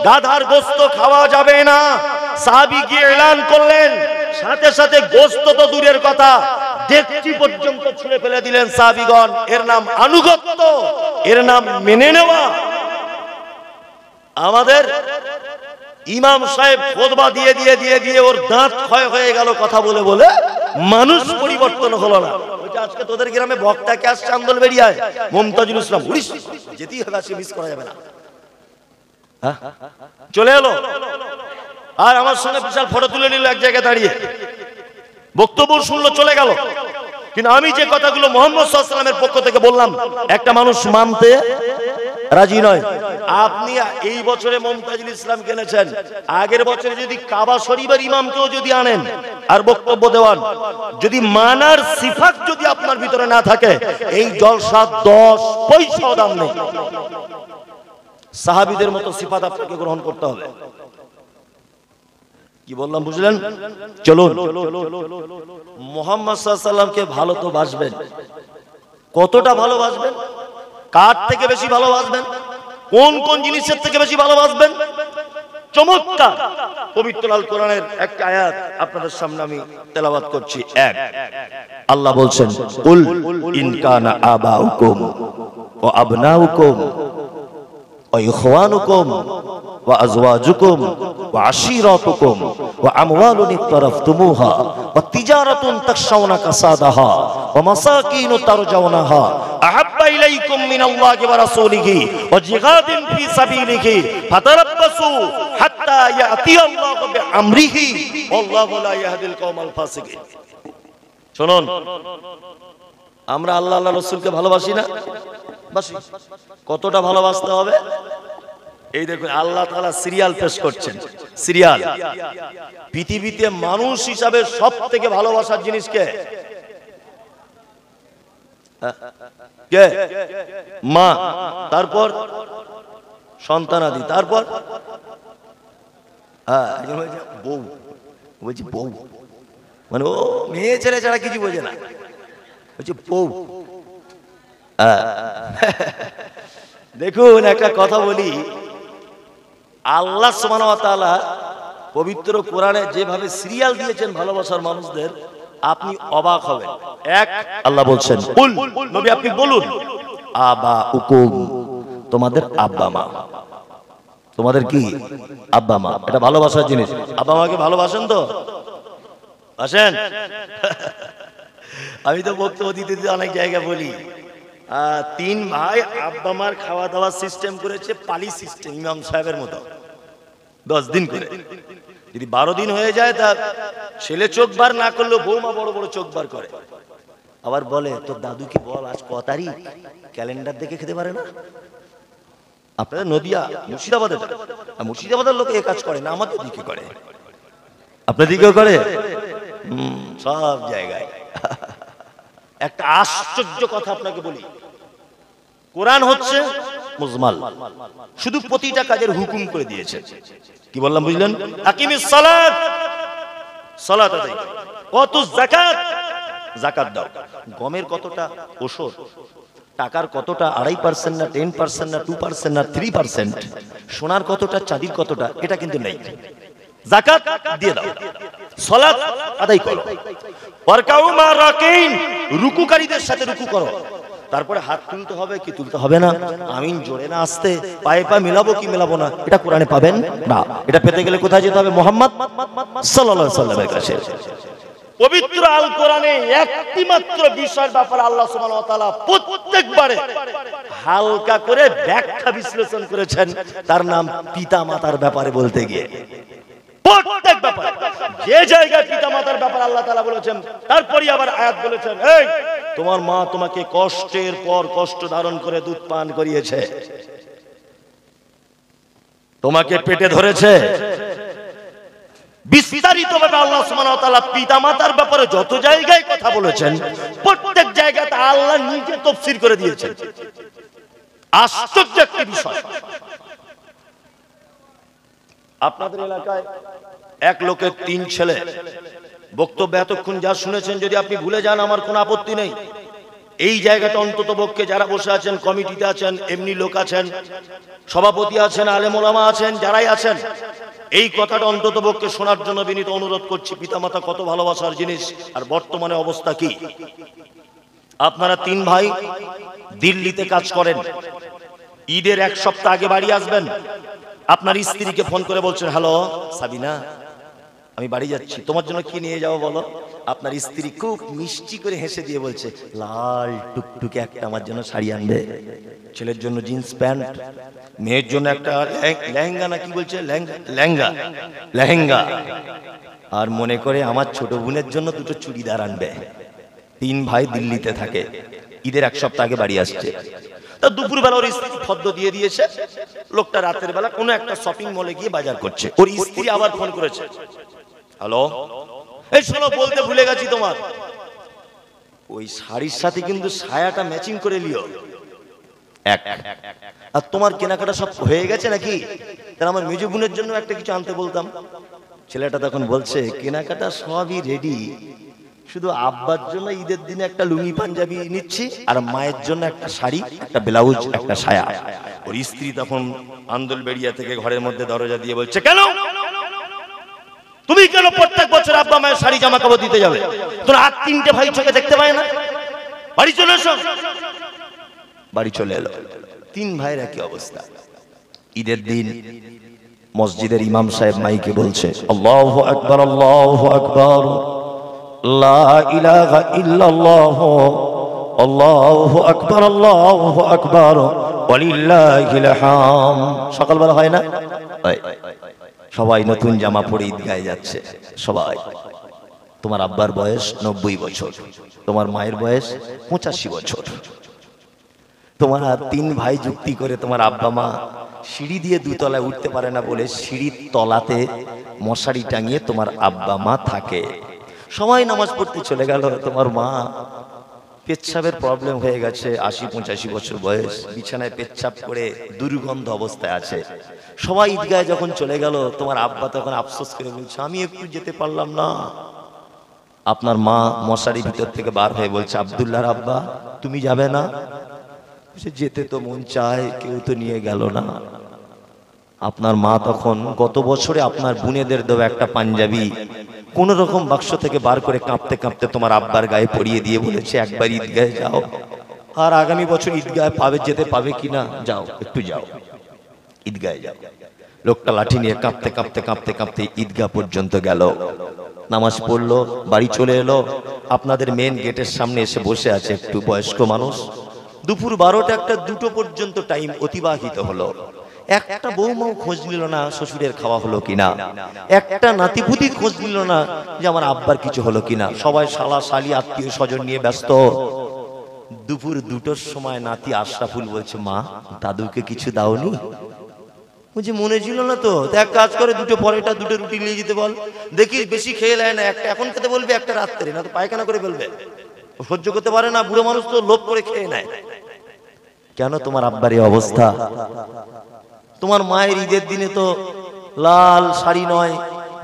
গাধার গোশত খাওয়া যাবে না। সাহাবী গিয়ে এলান করলেন, সাথে সাথে গোশত তো দূরের কথা, ডেকচি পর্যন্ত ছুঁড়ে ফেলে দিলেন সাহাবীগণ। এর নাম আনুগত্য, এর নাম মেনে নেওয়া। আমাদের ইমাম সাহেব খুতবা দিয়ে ওর দাঁত ক্ষয় হয়ে গেল কথা বলে বলে, মানুষ পরিবর্তন হলো না। আজকে তোদের গ্রামে বক্তা কে আসছে আন্দোলবেড়িয়ায়, মুমতাজুল ইসলাম, যেতেই হবে, আজকে মিস করা যাবে না। চলে এলো আর আমার সঙ্গে বিশাল ফটো তুলে নিল এক জায়গায় দাঁড়িয়ে, বক্তব্য শুনলো, চলে গেল। কিন্তু আমি যে কথাগুলো মুহাম্মদ সাল্লাল্লাহু আলাইহি ওয়াসাল্লামের পক্ষ থেকে বললাম, একটা মানুষ মানতে রাজি নয়। আপনি এই বছরে মুমতাজুল ইসলাম কিনেছেন, আগের বছরে যদি কাবা শরীফের ইমামকেও যদি আনেন আর বক্তব্য দেওয়ান, যদি মানার সিফাত যদি আপনার ভিতরে না থাকে, এই জলসা 10 পয়সাও দাম নেই। সাহাবীদের মতো সিফাত আপনাকে গ্রহণ করতে হবে। কি বললাম বুঝলেন? চলুন, মুহাম্মদ সাল্লাল্লাহু আলাইহি ওয়াসাল্লামকে ভালো তো বাসবেন, কতটা ভালোবাসবেন, কার থেকে বেশি ভালোবাসবেন, কোন কোন জিনিসের থেকে বেশি ভালোবাসবেন? চমৎকার পবিত্র আল কোরআনের একটা আয়াত আপনাদের সামনে আমি তেলাওয়াত করছি। এক, আল্লাহ বলছেন, কুল ইন কানা আবাউকুম ওয়া আবনাউকুম ওয়া ইখওয়ানুকুম ওয়া আজওয়াজুকুম ওয়া আশীরাতুকুম ওয়া আমওয়ালুন ইকতারাফতুমুহা ওয়া তিজারাতুন তাখশাউনা কাসাদাহা ওয়া মাসাকিনু তারজাউনাহা আহাব্বা ইলাইকুম মিনাল্লাহি ওয়া রাসূলিহি ওয়া জিহাদিন ফি সাবিলিহি ফাতারাব্বাসু হাত্তা ইয়াতিয়াল্লাহু বিআমরিহি ওয়াল্লাহু লা ইয়াহদিল কওমাল ফাসিকিন। শুনুন, আমরা আল্লাহ আল্লাহ রাসূলকে ভালোবাসি না? বাসি। কতটা ভালোবাসতে হবে? এই দেখুন, আল্লাহ তাআলা সিরিয়াল পেশ করছেন। সিরিয়াল, পৃথিবীতে মানুষ হিসাবে সবথেকে ভালোবাসার জিনিস কে? কে? মা, তারপর সন্তানাদি, তারপর বউ। বলছি বউ মানে ও মেয়ে ছেলে ছাড়া কিছু বোঝে না, বলছি বউ। দেখুন, একটা কথা বলি, আল্লাহ সুবহানাহু ওয়া তাআলা পবিত্র কোরআনে যেভাবে সিরিয়াল দিয়েছেন ভালোবাসার মানুষদের, আপনি অবাক হবেন। এক, আল্লাহ বলছেন, কুল, নবী আপনি বলুন, আবাউকুম, তোমাদের আব্বা মা। তোমাদের কি? আব্বা মা। এটা ভালোবাসার জিনিস। আব্বা মাকে ভালোবাসেন তো? আসেন। আমি তো বক্তব্য দিতে দিতে অনেক জায়গায় বলি, তিন ভাই আব্বা মার খাওয়া দাওয়ার সিস্টেম করেছে পালি সিস্টেম, ইমাম সাহেবের মতো 10 দিন করে। যদি 12 দিন হয়ে যায়, তা ছেলে চোখ বার না করলেও বৌমা বড় বড় চোখ বার করে। আবার বলে, তোর দাদুকে বল আজ ক তারিখ, ক্যালেন্ডার দেখে খেতে পারে না। আপনাদের নদিয়া মুর্শিদাবাদের, মুর্শিদাবাদের লোক এ কাজ করে না, আমাদের দিকে করে। আপনার দিকেও করে? সব জায়গায়। একটা আশ্চর্য কথা আপনাকে বলি, কোরআন হচ্ছে মুজমাল, শুধু প্রতিটা কাজের হুকুম করে দিয়েছে। কি বললাম বুঝলেন? আকিমিস সালাত, সালাত আদায় করো। ওয়াতুজ যাকাত, যাকাত দাও। গমের কতটা ওষুধ, টাকার কতটা 2.5% না 10% না 2% না 3%, সোনার কতটা চাঁদির কতটা, এটা কিন্তু নেই। যাকাত দিয়ে দাও, সালাত আদায় করো। ওয়ারকাউ মা রাকিন, রুকুকারীদের সাথে রুকু করো। তারপরে হাত তুলতে হবে কি তুলতে হবে না, আমিন জোরে না আস্তে, পায়ে পা মিলাবো কি মিলাবো না, এটা কোরআনে পাবেন না। এটা পেতে গেলে কোথায় যেতে হবে? মুহাম্মদ সাল্লাল্লাহু আলাইহি ওয়াসাল্লামের কাছে। পবিত্র আল কোরআনে একটি মাত্র বিষয়ের ব্যাপারে আল্লাহ সুবহানাহু ওয়া তাআলা প্রত্যেকবারে হালকা করে ব্যাখ্যা বিশ্লেষণ করেছেন, তার নাম পিতা মাতার ব্যাপারে বলতে গিয়ে। প্রত্যেক ব্যাপারে যে জায়গায় পিতা মাতার ব্যাপারে আল্লাহ তাআলা বলেছেন, তারপরই আবার আয়াত বলেছেন, এই তোমার মা তোমাকে কষ্টের পর কষ্ট ধারণ করে দুধ পান করিয়েছে, তোমাকে পেটে ধরেছে। বিস্তারিতভাবে আল্লাহ সুবহানাহু ওয়া তাআলা পিতামাতার ব্যাপারে যত জায়গায় কথা বলেছেন, প্রত্যেক জায়গাতে আল্লাহ নিজে তাফসীর করে দিয়েছেন। আশ্চর্য একটি বিষয়, আপনাদের এলাকায় এক লোকের 3 ছেলে। বক্তব্য এতক্ষণ যা শুনেছেন যদি আপনি ভুলে যান, আমার কোনো আপত্তি নেই। এই জায়গাটা অন্তত পক্ষে যারা বসে আছেন, কমিটিতে আছেন, এমনি লোক আছেন, সভাপতি আছেন, আলেম ওলামা আছেন, যারাই আছেন, এই কথাটা অন্তত পক্ষে শোনার জন্য বিনীত অনুরোধ করছি। পিতামাতা কত ভালোবাসার জিনিস, আর বর্তমানে অবস্থা কি। আপনারা 3 ভাই দিল্লিতে কাজ করেন, ঈদের 1 সপ্তাহ আগে বাড়ি আসবেন। আপনার স্ত্রীকে ফোন করে বলছেন, হ্যালো সাবিনা, আমি বাড়ি যাচ্ছি, তোমার জন্য কি নিয়ে যাবো বলো। আপনার স্ত্রী খুব মিষ্টি করে হেসে দিয়ে বলছে, লাল টুকটুকে একটা আমার জন্য শাড়ি আনবে, ছেলের জন্য জিন্স প্যান্ট, মেয়ের জন্য একটা লেহেঙ্গা, না কি বলছে, লেহেঙ্গা, লেহেঙ্গা, আর মনে করে আমার ছোট বোনের জন্য 2টো চুড়িদার আনবে। 3 ভাই দিল্লিতে থাকে, ঈদের 1 সপ্তাহ আগে বাড়ি আসছে। তা দুপুরবেলা ওর স্ত্রী ফদ্দ দিয়ে দিয়েছে, লোকটা রাতের বেলা কোনো একটা শপিং মলে গিয়ে বাজার করছে। ওর স্ত্রী আবার ফোন করেছে, হ্যালো, এই শোনো, বলতে ভুলে গেছি, তোমার ওই শাড়ির সাথে কিন্তু সায়াটা ম্যাচিং করে লিও। আর তোমার কেনাকাটা সব হয়ে গেছে নাকি? তাহলে আমার মেজো বোনের জন্য একটা কিছু আনতে বলতাম। ছেলেটা তখন বলছে কেনাকাটা সবই রেডি, শুধু আব্বার জন্য ঈদের দিনে একটা লুঙ্গি পাঞ্জাবি নিচ্ছি, আর মায়ের জন্য একটা শাড়ি, একটা ব্লাউজ, একটা সায়া। ওর স্ত্রী তখন আন্দোলবেড়িয়া থেকে ঘরের মধ্যে দরজা দিয়ে বলছে, কেন তুমি কেন প্রত্যেক বছর আব্বা মায়ের শাড়ি জামা কাপড় দিতে যাবে? তোর আর তিনটে ভাই চোখে দেখতে পায় না? বাড়ি চলে এসো। বাড়ি চলে এলো। তিন ভাইয়ের একই অবস্থা। ঈদের দিন মসজিদের ইমাম সাহেব মাইকে বলছে, আল্লাহু আকবার, আল্লাহু আকবার, লা ইলাহা ইল্লাল্লাহ, আল্লাহু আকবার, আল্লাহু আকবার, ওয়ালিল্লাহিল হামদ। সকালবেলা হয় না? সবাই নতুন জামা পরে ঈদগাহে যাচ্ছে। সবাই। তোমার আব্বার বয়স 90 বছর, তোমার মায়ের বয়স 85 বছর। তোমার আর তিন ভাই যুক্তি করে তোমার আব্বা মা সিঁড়ি দিয়ে দুতলায় উঠতে পারে না বলে সিঁড়ির তলাতে মশারি টাঙিয়ে তোমার আব্বা মা থাকে। সবাই নামাজ পড়তে চলে গেল। তোমার মা পেচ্ছাপের প্রবলেম হয়ে গেছে, 80-85 বছর বয়স, বিছানায় পেচ্ছাপ করে দুর্গন্ধ অবস্থায় আছে। সবাই ঈদগাহে যখন চলে গেল, তোমার আব্বা তখন আফসোস করে বলছে, আমি একটু যেতে পারলাম না। আপনার মা মশারির ভিতর থেকে বার হয়ে বলছে, আব্দুল্লাহর আব্বা তুমি যাবে না? যেতে তো মন চায়, কেউ তো নিয়ে গেল না। আপনার মা তখন গত বছরে আপনার বোনেদের দেওয়া একটা পাঞ্জাবি কোন রকম বাক্স থেকে বার করে কাঁপতে কাঁপতে তোমার আব্বার গায়ে পরিয়ে দিয়ে বলেছে, একবার ঈদগাহে যাও, আর আগামী বছর ঈদগাহে পাবে, যেতে পাবে কিনা, যাও একটু যাও, ঈদগাহে যাও। লোকটা লাঠি নিয়ে কাঁপতে কাঁপতে কাঁপতে কাঁপতে ঈদগাহ পর্যন্ত গেল, নামাজ পড়লো, বাড়ি চলে এলো। আপনাদের মেন গেটের সামনে এসে বসে আছে একটু বয়স্ক মানুষ। দুপুর 12টা 1টা 2টো পর্যন্ত টাইম অতিবাহিত হলো। একটা বৌমাও খোঁজ নিল না শ্বশুরের খাওয়া হলো কিনা, একটা নাতিপুতি খোঁজ নিল না যে আমার আব্বার কিছু হলো কিনা। সবাই শালা শালি আত্মীয় স্বজন নিয়ে ব্যস্ত। দুপুর 2টোর সময় নাতি আশরাফুল বলছে, মা দাদুকে কিছু দাওনি? বলছে মনে ছিল না তো। এক কাজ করে, 2টো পরেটা 2টো রুটি নিয়ে যেতে বল, দেখি বেশি খেয়ে নেয় না, একটা এখন খেতে বলবে, একটা রাত্রে, না তো পায়খানা করে ফেলবে, সহ্য করতে পারে না, বুড়ো মানুষ তো লোভ করে খেয়ে নেয়। কেন তোমার আব্বার এই অবস্থা? তোমার মায়ের ঈদের দিনে তো লাল শাড়ি নয়,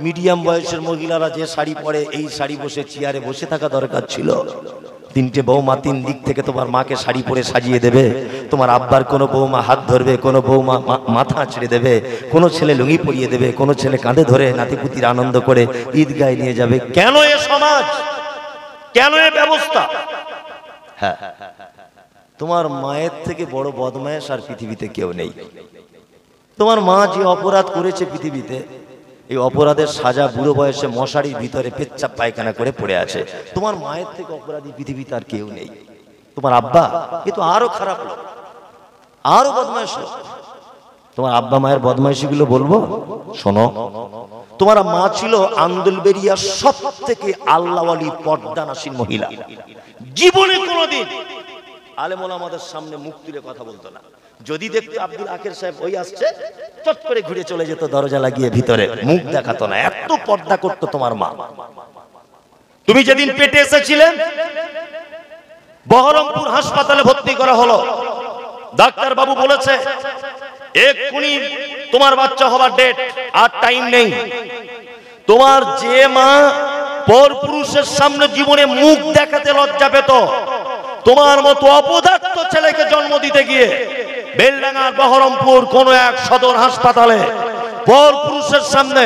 মিডিয়াম বয়সের মহিলারা যে শাড়ি পরে, এই শাড়ি বসে চেয়ারে বসে থাকা দরকার ছিল। 3টে বৌমা 3 দিক থেকে তোমার মাকে শাড়ি পরে সাজিয়ে দেবে। তোমার আব্বার কোনো বৌমা হাত ধরবে, কোনো বৌমা মাথা ছেড়ে দেবে, কোনো ছেলে লুঙ্গি পরিয়ে দেবে, কোনো ছেলে কাঁধে ধরে নাতিপুতির আনন্দ করে ঈদগাহে নিয়ে যাবে। কেন এ সমাজ, কেন এ ব্যবস্থা? হ্যাঁ, তোমার মায়ের থেকে বড় বদমায়েশ আর পৃথিবীতে কেউ নেই। তোমার মা যে অপরাধ করেছে পৃথিবীতে, এই অপরাধের সাজা বুড়ো বয়সে মশারির ভিতরে পেচ্ছাপ পায়খানা করে পড়ে আছে। তোমার মায়ের থেকে অপরাধী পৃথিবীতে আর কেউ নেই। তোমার আব্বা কিন্তু আরো খারাপ লোক, আরো বদমাইশ লোক। তোমার আব্বা মায়ের বদমাইশিগুলো বলবো, শোনো। তোমার মা ছিল আন্দোলবেরিয়ার সব থেকে আল্লাহওয়ালি পর্দানাসীন মহিলা। জীবনে কোনোদিন আলেম ওলামাদের সামনে মুখ তুলে কথা বলতো না। যদি দেখতো আব্দুল আকের সাহেব ওই আসছে, চট করে ঘুরে চলে যেত দরজা লাগিয়ে ভিতরে, মুখ দেখাতো না। এত পর্দা করতো তোমার মা। তুমি যেদিন পেটে এসেছিলেন, বহরমপুর হাসপাতালে ভর্তি করা হলো। ডাক্তার বাবু বলেছে এক্ষুনি তোমার বাচ্চা হবার ডেট, আর টাইম নেই। তোমার যে মা পর পুরুষের সামনে জীবনে মুখ দেখাতে লজ্জা পেত, তোমার মতো অপদার্থ ছেলেকে জন্ম দিতে গিয়ে বেলডাঙ্গার বহরমপুর কোন এক সদর হাসপাতালে পর পুরুষের সামনে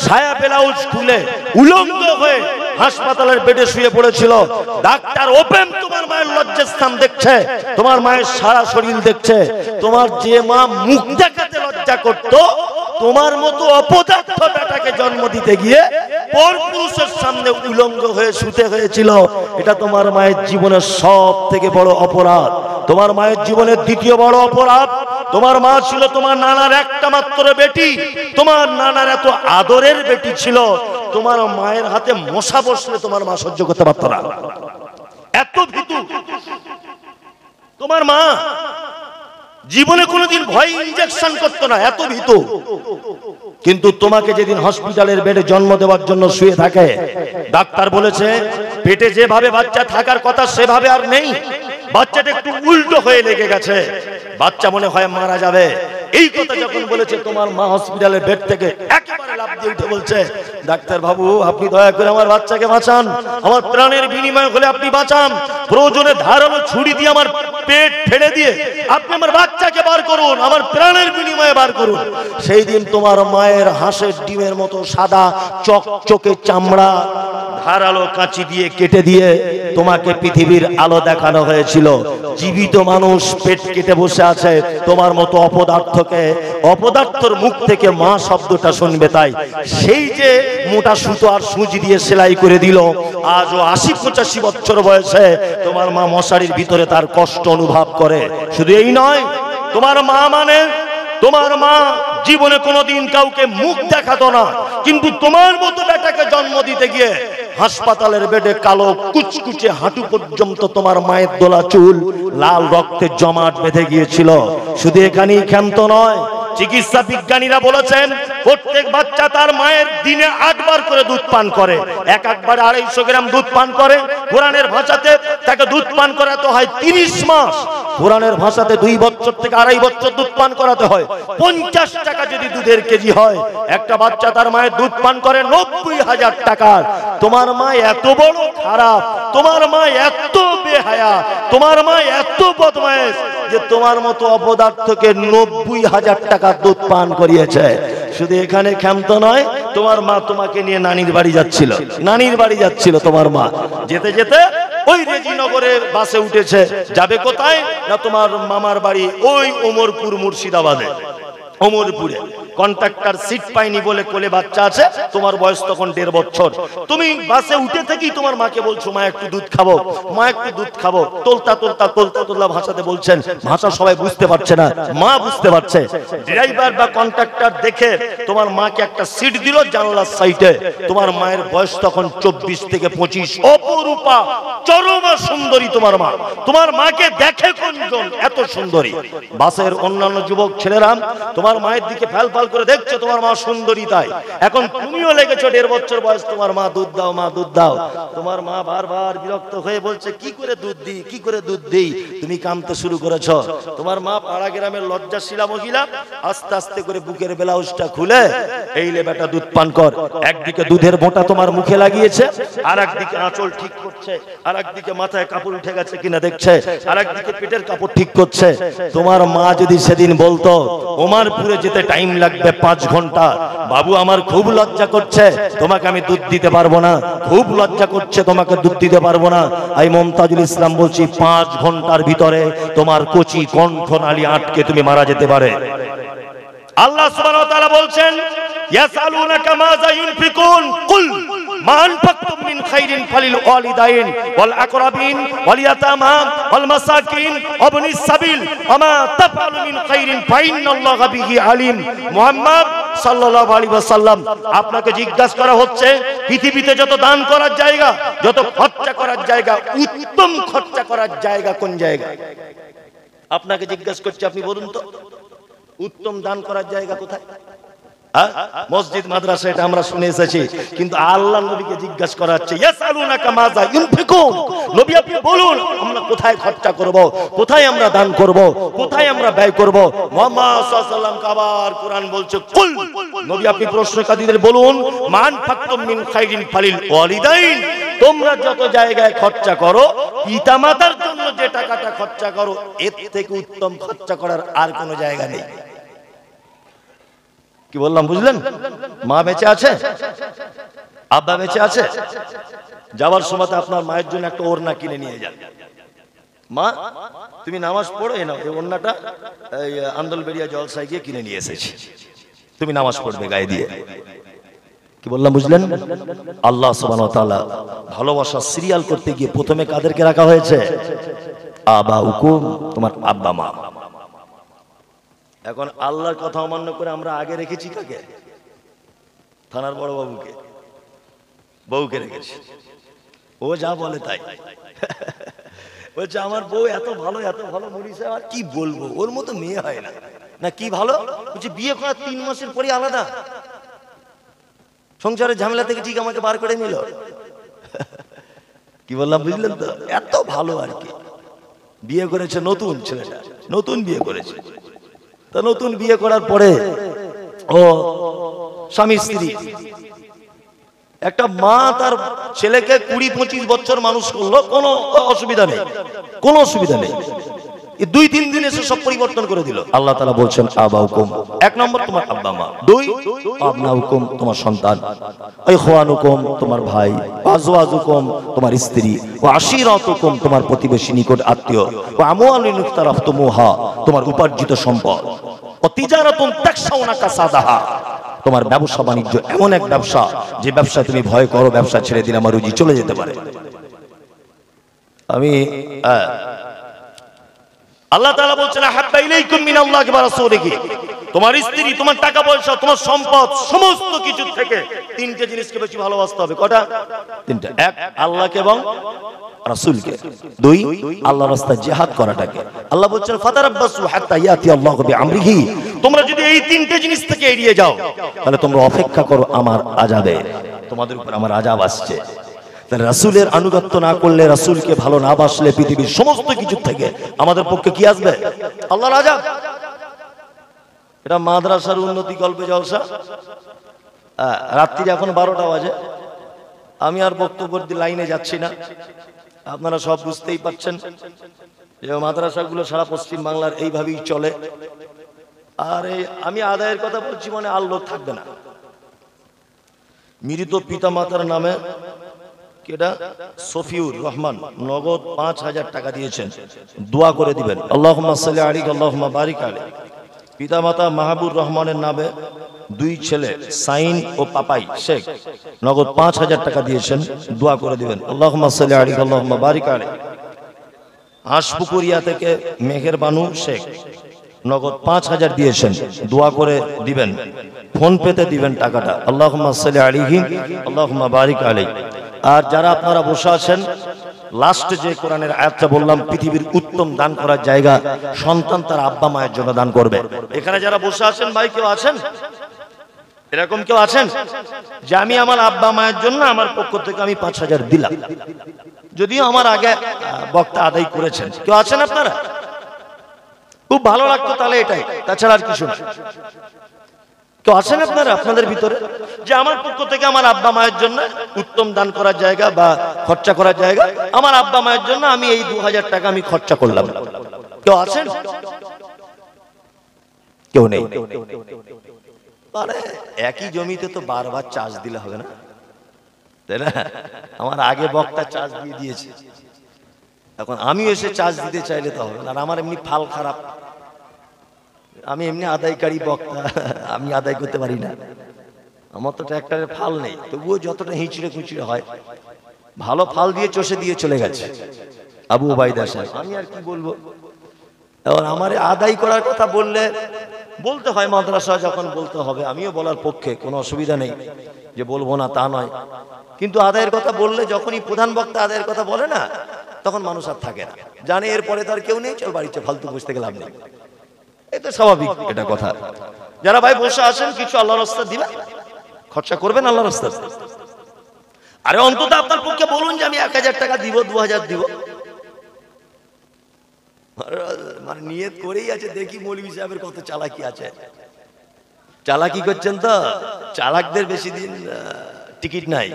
সায়া ব্লাউজ খুলে উলঙ্গ হয়ে হাসপাতালের বেডে শুয়ে পড়েছিল। ডাক্তার ওপেন তোমার মায়ের লজ্জাস্থান দেখছে, তোমার মায়ের সারা শরীর দেখছে। তোমার যে মা মুখ দেখাতে লজ্জা করত, তোমার মতো অপদার্থ বেটাকে জন্ম দিতে গিয়ে পর পুরুষের সামনে উলঙ্গ হয়ে শুতে হয়েছিল। এটা তোমার মায়ের জীবনের সব থেকে বড় অপরাধ। তোমার মায়ের জীবনের দ্বিতীয় বড় অপরাধ, তোমার মা ছিল তোমার নানার একটা মাত্র বেটি। তোমার নানার এত আদরের বেটি ছিল, তোমার মায়ের হাতে মশা বসলে তোমার মা সহ্য করতে পারত না, এত ভীতু তোমার মা। জীবনে কোনোদিন ভয় ইনজেকশন করতো না, এত ভীতু। কিন্তু তোমাকে যেদিন হসপিটালের বেডে জন্ম দেওয়ার জন্য শুয়ে থাকে, ডাক্তার বলেছে পেটে যেভাবে বাচ্চা থাকার কথা সেভাবে আর নেই, বাচ্চাটা একটু উল্টো হয়ে লেগে গেছে। বাচ্চা মনে হয় মারা যাবে। এই কথা যখন বলেছে, তোমার মা হসপিটালের বেড থেকে একেবারে লাফ দিয়ে উঠে বলছে, ডাক্তার বাবু আপনি দয়া করে আমার বাচ্চাকে বাঁচান, আমার প্রাণের বিনিময় হলে আপনি বাঁচান, প্রয়োজনে ধারালো ছুরি দিয়ে আমার পেট ফেড়ে দিয়ে আপনি আমার বাচ্চাকে বার করুন, আমার প্রাণের বিনিময়ে বার করুন। সেই দিন তোমার মায়ের হাঁসের ডিমের মতো সাদা চকচকে চামড়া ধারালো কাঁচি দিয়ে কেটে দিয়ে তোমাকে পৃথিবীর আলো দেখানো হয়েছিল। জীবিত মানুষ পেট কেটে বসে আছে, তোমার মতো অপদার্থকে, অপদার্থর মুখ থেকে মা শব্দটা শুনবে। তাই সেই যে মোটা সুতো আর সুজি দিয়ে সেলাই করে দিল, আজও ৮০-৮৫ বছর বয়সে তোমার মা মশারির ভিতরে তার কষ্ট অনুভব করে। শুধু এই নয়, তোমার মা মানে, তোমার মা জীবনে কোনোদিন কাউকে মুখ দেখাতো না, কিন্তু তোমার মতো বেটাকে জন্ম দিতে গিয়ে হাসপাতালের বেডে কালো কুচকুচে হাঁটু পর্যন্ত তোমার মায়ের দোলা চুল লাল রক্তের জমাট বেঁধে গিয়েছিল। শুধু এখানেই ক্ষান্ত নয়, চিকিৎসা বিজ্ঞানীরা বলেছেন প্রত্যেক বাচ্চা তার মায়ের দিনে 8 বার করে দুধ পান করে, একবারে 250 গ্রাম দুধ পান করে। কোরআনের ভাষাতে তাকে দুধ পান করাতে হয় 30 মাস, কোরআনের ভাষাতে 2 বছর থেকে 2.5 বছর দুধ পান করাতে হয়। 50 টাকা যদি দুধের কেজি হয়, একটা বাচ্চা তার মায়ের দুধ পান করে 90,000 টাকার। তোমার মা এত বড় খারাপ, তোমার মা এত বেহায়া, তোমার মা এত বদমায়েশ যে তোমার মতো অপদার্থকে 90,000 টাকা দুধ পান করিয়েছে। শুধু এখানে ক্ষান্ত নয়, তোমার মা তোমাকে নিয়ে নানির বাড়ি যাচ্ছিল, নানির বাড়ি যাচ্ছিল তোমার মা। যেতে যেতে ওই রেজিনগরে বাসে উঠেছে, যাবে কোথায় না তোমার মামার বাড়ি ওই ওমরপুর মুর্শিদাবাদে, ওমরপুরে। কন্ট্রাক্টর সিট পাইনি বলে কোলে বাচ্চা আছে, তোমার বয়স তখন 1.5 বছর। তুমি বাসে উঠে থেকেই তোমার মাকে বলছো, মা একটু দুধ খাবো, মা একটু দুধ খাবো। তোলতা তোলতা তোলতা তোলতা ভাষাতে বলছেন, ভাষা সবাই বুঝতে পারছে না, মা বুঝতে পারছে। ড্রাইভার বা কন্ট্রাক্টর দেখে তোমার মাকে একটা সিট দিল জানলার সাইডে। তোমার মায়ের বয়স তখন 24 থেকে 25, অপরূপা চরমা সুন্দরী তোমার মা। তোমার মাকে দেখে কোনজন এত সুন্দরী? বাসের অন্যান্য যুবক ছেলেরা তোমার মায়ের দিকে ফ্যাল ফ্যাল করে দেখছো, তোমার মা সুন্দরী তাই। এখন তুমিও লেগেছো 1.5 বছর বয়স, তোমার মা দুধ দাও, মা দুধ দাও। তোমার মা বারবার বিরক্ত হয়ে বলছে, কি করে দুধ দিই, কি করে দুধ দিই? তুমি কাঁদতে শুরু করেছো। তোমার মা পাড়া গ্রামের লজ্জাশীলা মহিলা, আস্তে আস্তে করে বুকের ব্লাউজটা খুলে, এই লে বেটা দুধ পান কর। একদিকে দুধের বোঁটা তোমার মুখে লাগিয়েছে, আর একদিকে আঁচল ঠিক করছে, আর একদিকে মাথায় কাপড় উঠে গেছে কিনা দেখছে, আর একদিকে পেটের কাপড় ঠিক করছে। তোমার মা যদি সেদিন বলতো ওমরপুরে যেতে টাইম লাগবে 5 ঘন্টা, বাবু আমার খুব লজ্জা করছে, তোমাকে আমি দুধ দিতে পারবো না, খুব লজ্জা করছে, তোমাকে দুধ দিতে পারবো না। এই মুমতাজুল ইসলাম বলছি, 5 ঘন্টার ভিতরে তোমার কচি কণ্ঠনালী আটকে তুমি মারা যেতে পারে। আল্লাহ সুবহানাহু ওয়া তাআলা বলছেন, ইয়াসালুনাকা মাযা ইউনফিকুন কুল মা আনফাকতুম মিন খাইরিন ফালিল ওয়ালিদাইন ওয়াল আকরাবিন ওয়াল ইয়াতামা ওয়াল মাসাকিন ওয়াবনিস সাবিল ওয়া মা তাফআলু মিন খাইরিন ফাইন্নাল্লাহা বিহি আলিম। মুহাম্মদ সাল্লাল্লাহু আলাইহি ওয়াসাল্লাম, আপনাকে জিজ্ঞাসা করা হচ্ছে পৃথিবীতে যত দান করার জায়গা, যত খরচা করার জায়গা, উত্তম খরচা করার জায়গা কোন জায়গা? আপনাকে জিজ্ঞাসা করছি, আপনি বলুন তো উত্তম দান করার জায়গা কোথায়? মসজিদ মাদ্রাসা, এটা আমরা শুনে এসেছি, কিন্তু আল্লাহ নবীকে জিজ্ঞাসা করা হচ্ছে, ইয়াসালুনাকা মাযা ইউনফিকুন, নবী আপনি বলুন আমরা কোথায় খরচা করব, কোথায় আমরা দান করব, কোথায় আমরা ব্যয় করব? মুহাম্মদ সাল্লাল্লাহু আলাইহি ওয়াসাল্লাম আবার কোরআন বলছে, কুল, নবী আপনি প্রশ্নকারীদের বলুন, মান ফাকতুম মিন খাইরিন ফালিল ওয়ালিদাইন, তোমরা যত জায়গায় খরচা করো, পিতামাতার জন্য যে টাকাটা খরচা করো, এর থেকে উত্তম খরচা করার আর কোনো জায়গা নেই। কি বললাম বুঝলেন? মা বেঁচে আছে, আব্বা বেঁচে আছে, যাওয়ার সময় আপনার মায়ের জন্য একটা ওড়না কিনে নিয়ে যান। মা তুমি নামাজ পড়ো, না এই ওড়নাটা এই আন্দোলবেড়িয়া জলসায় গিয়ে কিনে নিয়ে এসেছি, তুমি নামাজ পড়বে গায়ে দিয়ে। কি বললাম বুঝলেন? আল্লাহ সুবহানাহু ওয়া তাআলা ভালোবাসা সিরিয়াল করতে গিয়ে প্রথমে কাদেরকে রাখা হয়েছে? আবাউকুম, তোমার আব্বা মা। এখন আল্লাহর কথা অমান্য করে আমরা আগে রেখেছি কাকে? থানার বড় বাবুকে, বউকে রেখেছি। ও যা বলে তাই বলছে, আমার বউ এত ভালো, এত ভালো মরিছে, আর কি বলবো, ওর মতো মেয়ে হয় না। না কি ভালো? বলছে বিয়ে করার 3 মাসের পরে আলাদা, সংসারের ঝামেলা থেকে ঠিক আমাকে বার করে নিল। কি বললাম বুঝলেন তো? এত ভালো আর কি। বিয়ে করেছে নতুন, ছেলেটা নতুন বিয়ে করেছে, তা নতুন বিয়ে করার পরে ও স্বামী স্ত্রী, একটা মা তার ছেলেকে 20-25 বছর মানুষ করলো, কোনো অসুবিধা নেই, কোনো অসুবিধা নেই। 2-3 দিন এসে সব পরিবর্তন করে দিল। আল্লাহ তাআলা বলছেন আবাউকুম, 1 নম্বর তোমার আব্বা মা, 2 আবনাউকুম তোমার সন্তান, ইখওয়ানুকুম তোমার ভাই, আজওয়াজুকুম তোমার স্ত্রী, ওয়া আশিরাতুকুম তোমার প্রতিবেশী নিকট আত্মীয়, ওয়া আমওয়ালুন ইখতারাফতুমুহা তোমার উপার্জিত সম্পদ, ওয়া তিজারাতুন তাকশাউনা কাসাদাহা তোমার ব্যবসা বাণিজ্য, এমন এক ব্যবসা যে ব্যবসা তুমি ভয় করো ব্যবসা ছেড়ে দিলে আমার রুজি চলে যেতে পারে। আমি আল্লাহ তাআলা বলছেন হাব্বা ইলাইকুম মিনাল্লাহি ওয়া রাসূলিহি, তোমার স্ত্রী, তোমার টাকা পয়সা, তোমার সম্পদ, সমস্ত কিছু থেকে 3টে জিনিসকে বেশি ভালোবাসতে হবে। কটা? 3টা। 1 আল্লাহকে এবং রাসূলকে, 2 আল্লাহর রাস্তায় জিহাদ করাটাকে। আল্লাহ বলছেন ফাতারাব্বাসু হাত্তা ইয়াতি আল্লাহু বিআমরিহি, তোমরা যদি এই 3টে জিনিস থেকে এড়িয়ে যাও তাহলে তোমরা অপেক্ষা করো আমার আযাবে, তোমাদের উপর আমার আযাব আসছে। তাহলে রাসূলের আনুগত্য না করলে, রাসূলকে ভালো না বাসলে পৃথিবীর সমস্ত কিছু থেকে আমাদের পক্ষে কি আসবে? আল্লাহর আযাব। এটা মাদ্রাসার উন্নতি গল্পে জলসা। রাত্রি এখন 12টা বাজে, আমি আর বক্তব্য লাইনে যাচ্ছি না, আপনারা সব বুঝতেই পারছেন যে মাদ্রাসাগুলো সারা পশ্চিম বাংলার এইভাবেই চলে। আর আমি আদায়ের কথা বলছি, মানে আর লোক থাকবে না। মৃত পিতা মাতার নামে কেডা সফিউর রহমান নগদ 5000 টাকা দিয়েছেন, দোয়া করে দিবেন। আল্লাহুম্মা সাল্লি আলাইহি আল্লাহুম্মা বারিক আলাইহি। পিতা মাতা মাহবুব রহমানের নামে 2 ছেলে সাইন ও পাপাই শেখ নগদ 5000 টাকা দিয়েছেন, দোয়া করে দিবেন। আল্লাহুম্মা সাল্লি আলাইহি আল্লাহুম্মা বারিক আলাইহি। হাঁসপুকুরিয়া থেকে মেহের বানু শেখ নগদ 5000 দিয়েছেন, দোয়া করে দিবেন, ফোন পেতে দিবেন টাকাটা। আল্লাহুম্মা সাল্লি আলাইহি আল্লাহুম্মা বারিক আলাইহি। আর যারা আপনারা বসে আছেন, লাস্ট যে কোরআনের আয়াতটা বললাম, পৃথিবীর উত্তম দান করার জায়গা সন্তান তার আব্বা মায়ের জন্য দান করবে। এখানে যারা বসে আছেন ভাই, কেউ আছেন এরকম? কেউ আছেন যে আমি আমার আব্বা মায়ের জন্য আমার পক্ষ থেকে আমি 5000 দিলাম, যদিও আমার আগে বক্তা আদায় করেছেন? কেউ আছেন আপনারা? খুব ভালো লাগতো তাহলে এটাই, তাছাড়া আর কিছু না। কেউ আছেন আপনারা আপনাদের ভিতরে যে আমার পক্ষ থেকে আমার আব্বা মায়ের জন্য উত্তম দান করার জায়গা বা খরচা করার জায়গা, আমার আব্বা মায়ের জন্য আমি এই 2000 টাকা আমি খরচা করলাম? কেউ আছেন? কেউ নেই। আরে একই জমিতে তো বারবার চাষ দিলে হবে না, তাই না? আমার আগে বক্তা চাষ দিয়ে দিয়েছে, এখন আমি এসে চাষ দিতে চাইলে তো হবে না। আর আমার এমনি ফাল খারাপ, আমি এমনি আদায়কারী বক্তা, আমি আদায় করতে পারি না। আমার তো ট্র্যাক্টরের ফাল নেই, তবুও যতটা হিঁচড়ে খুঁচড়ে হয়, ভালো ফাল দিয়ে চষে দিয়ে চলে গেছে আবু ওবায়দা সাহেব। আমি আর কি বলবো? এখন আমার আদায় করার কথা বললে বলতে হয়, মাদ্রাসা যখন বলতে হবে আমিও বলার পক্ষে, কোনো অসুবিধা নেই, যে বলবো না তা নয়। কিন্তু আদায়ের কথা বললে, যখনই প্রধান বক্তা আদায়ের কথা বলে না, তখন মানুষ আর থাকে না, জানে এরপরে তার কেউ নেই, চল বাড়িতে ফালতু বসতে গেলাম নেই। এটা স্বাভাবিক, এটা কথা। যারা ভাই বসে আছেন, কিছু আল্লাহর রাস্তা দিবেন, খরচা করবেন আল্লাহর রাস্তায়। আরে অন্তত আপনার পক্ষে বলুন যে আমি 1000 টাকা দিব, 2000 দিব, মানে নিয়ত করেই আছে। দেখি মৌলভী সাহেবের কত চালাকি আছে, চালাকি করছেন তো। চালাকদের বেশি দিন টিকিট নাই,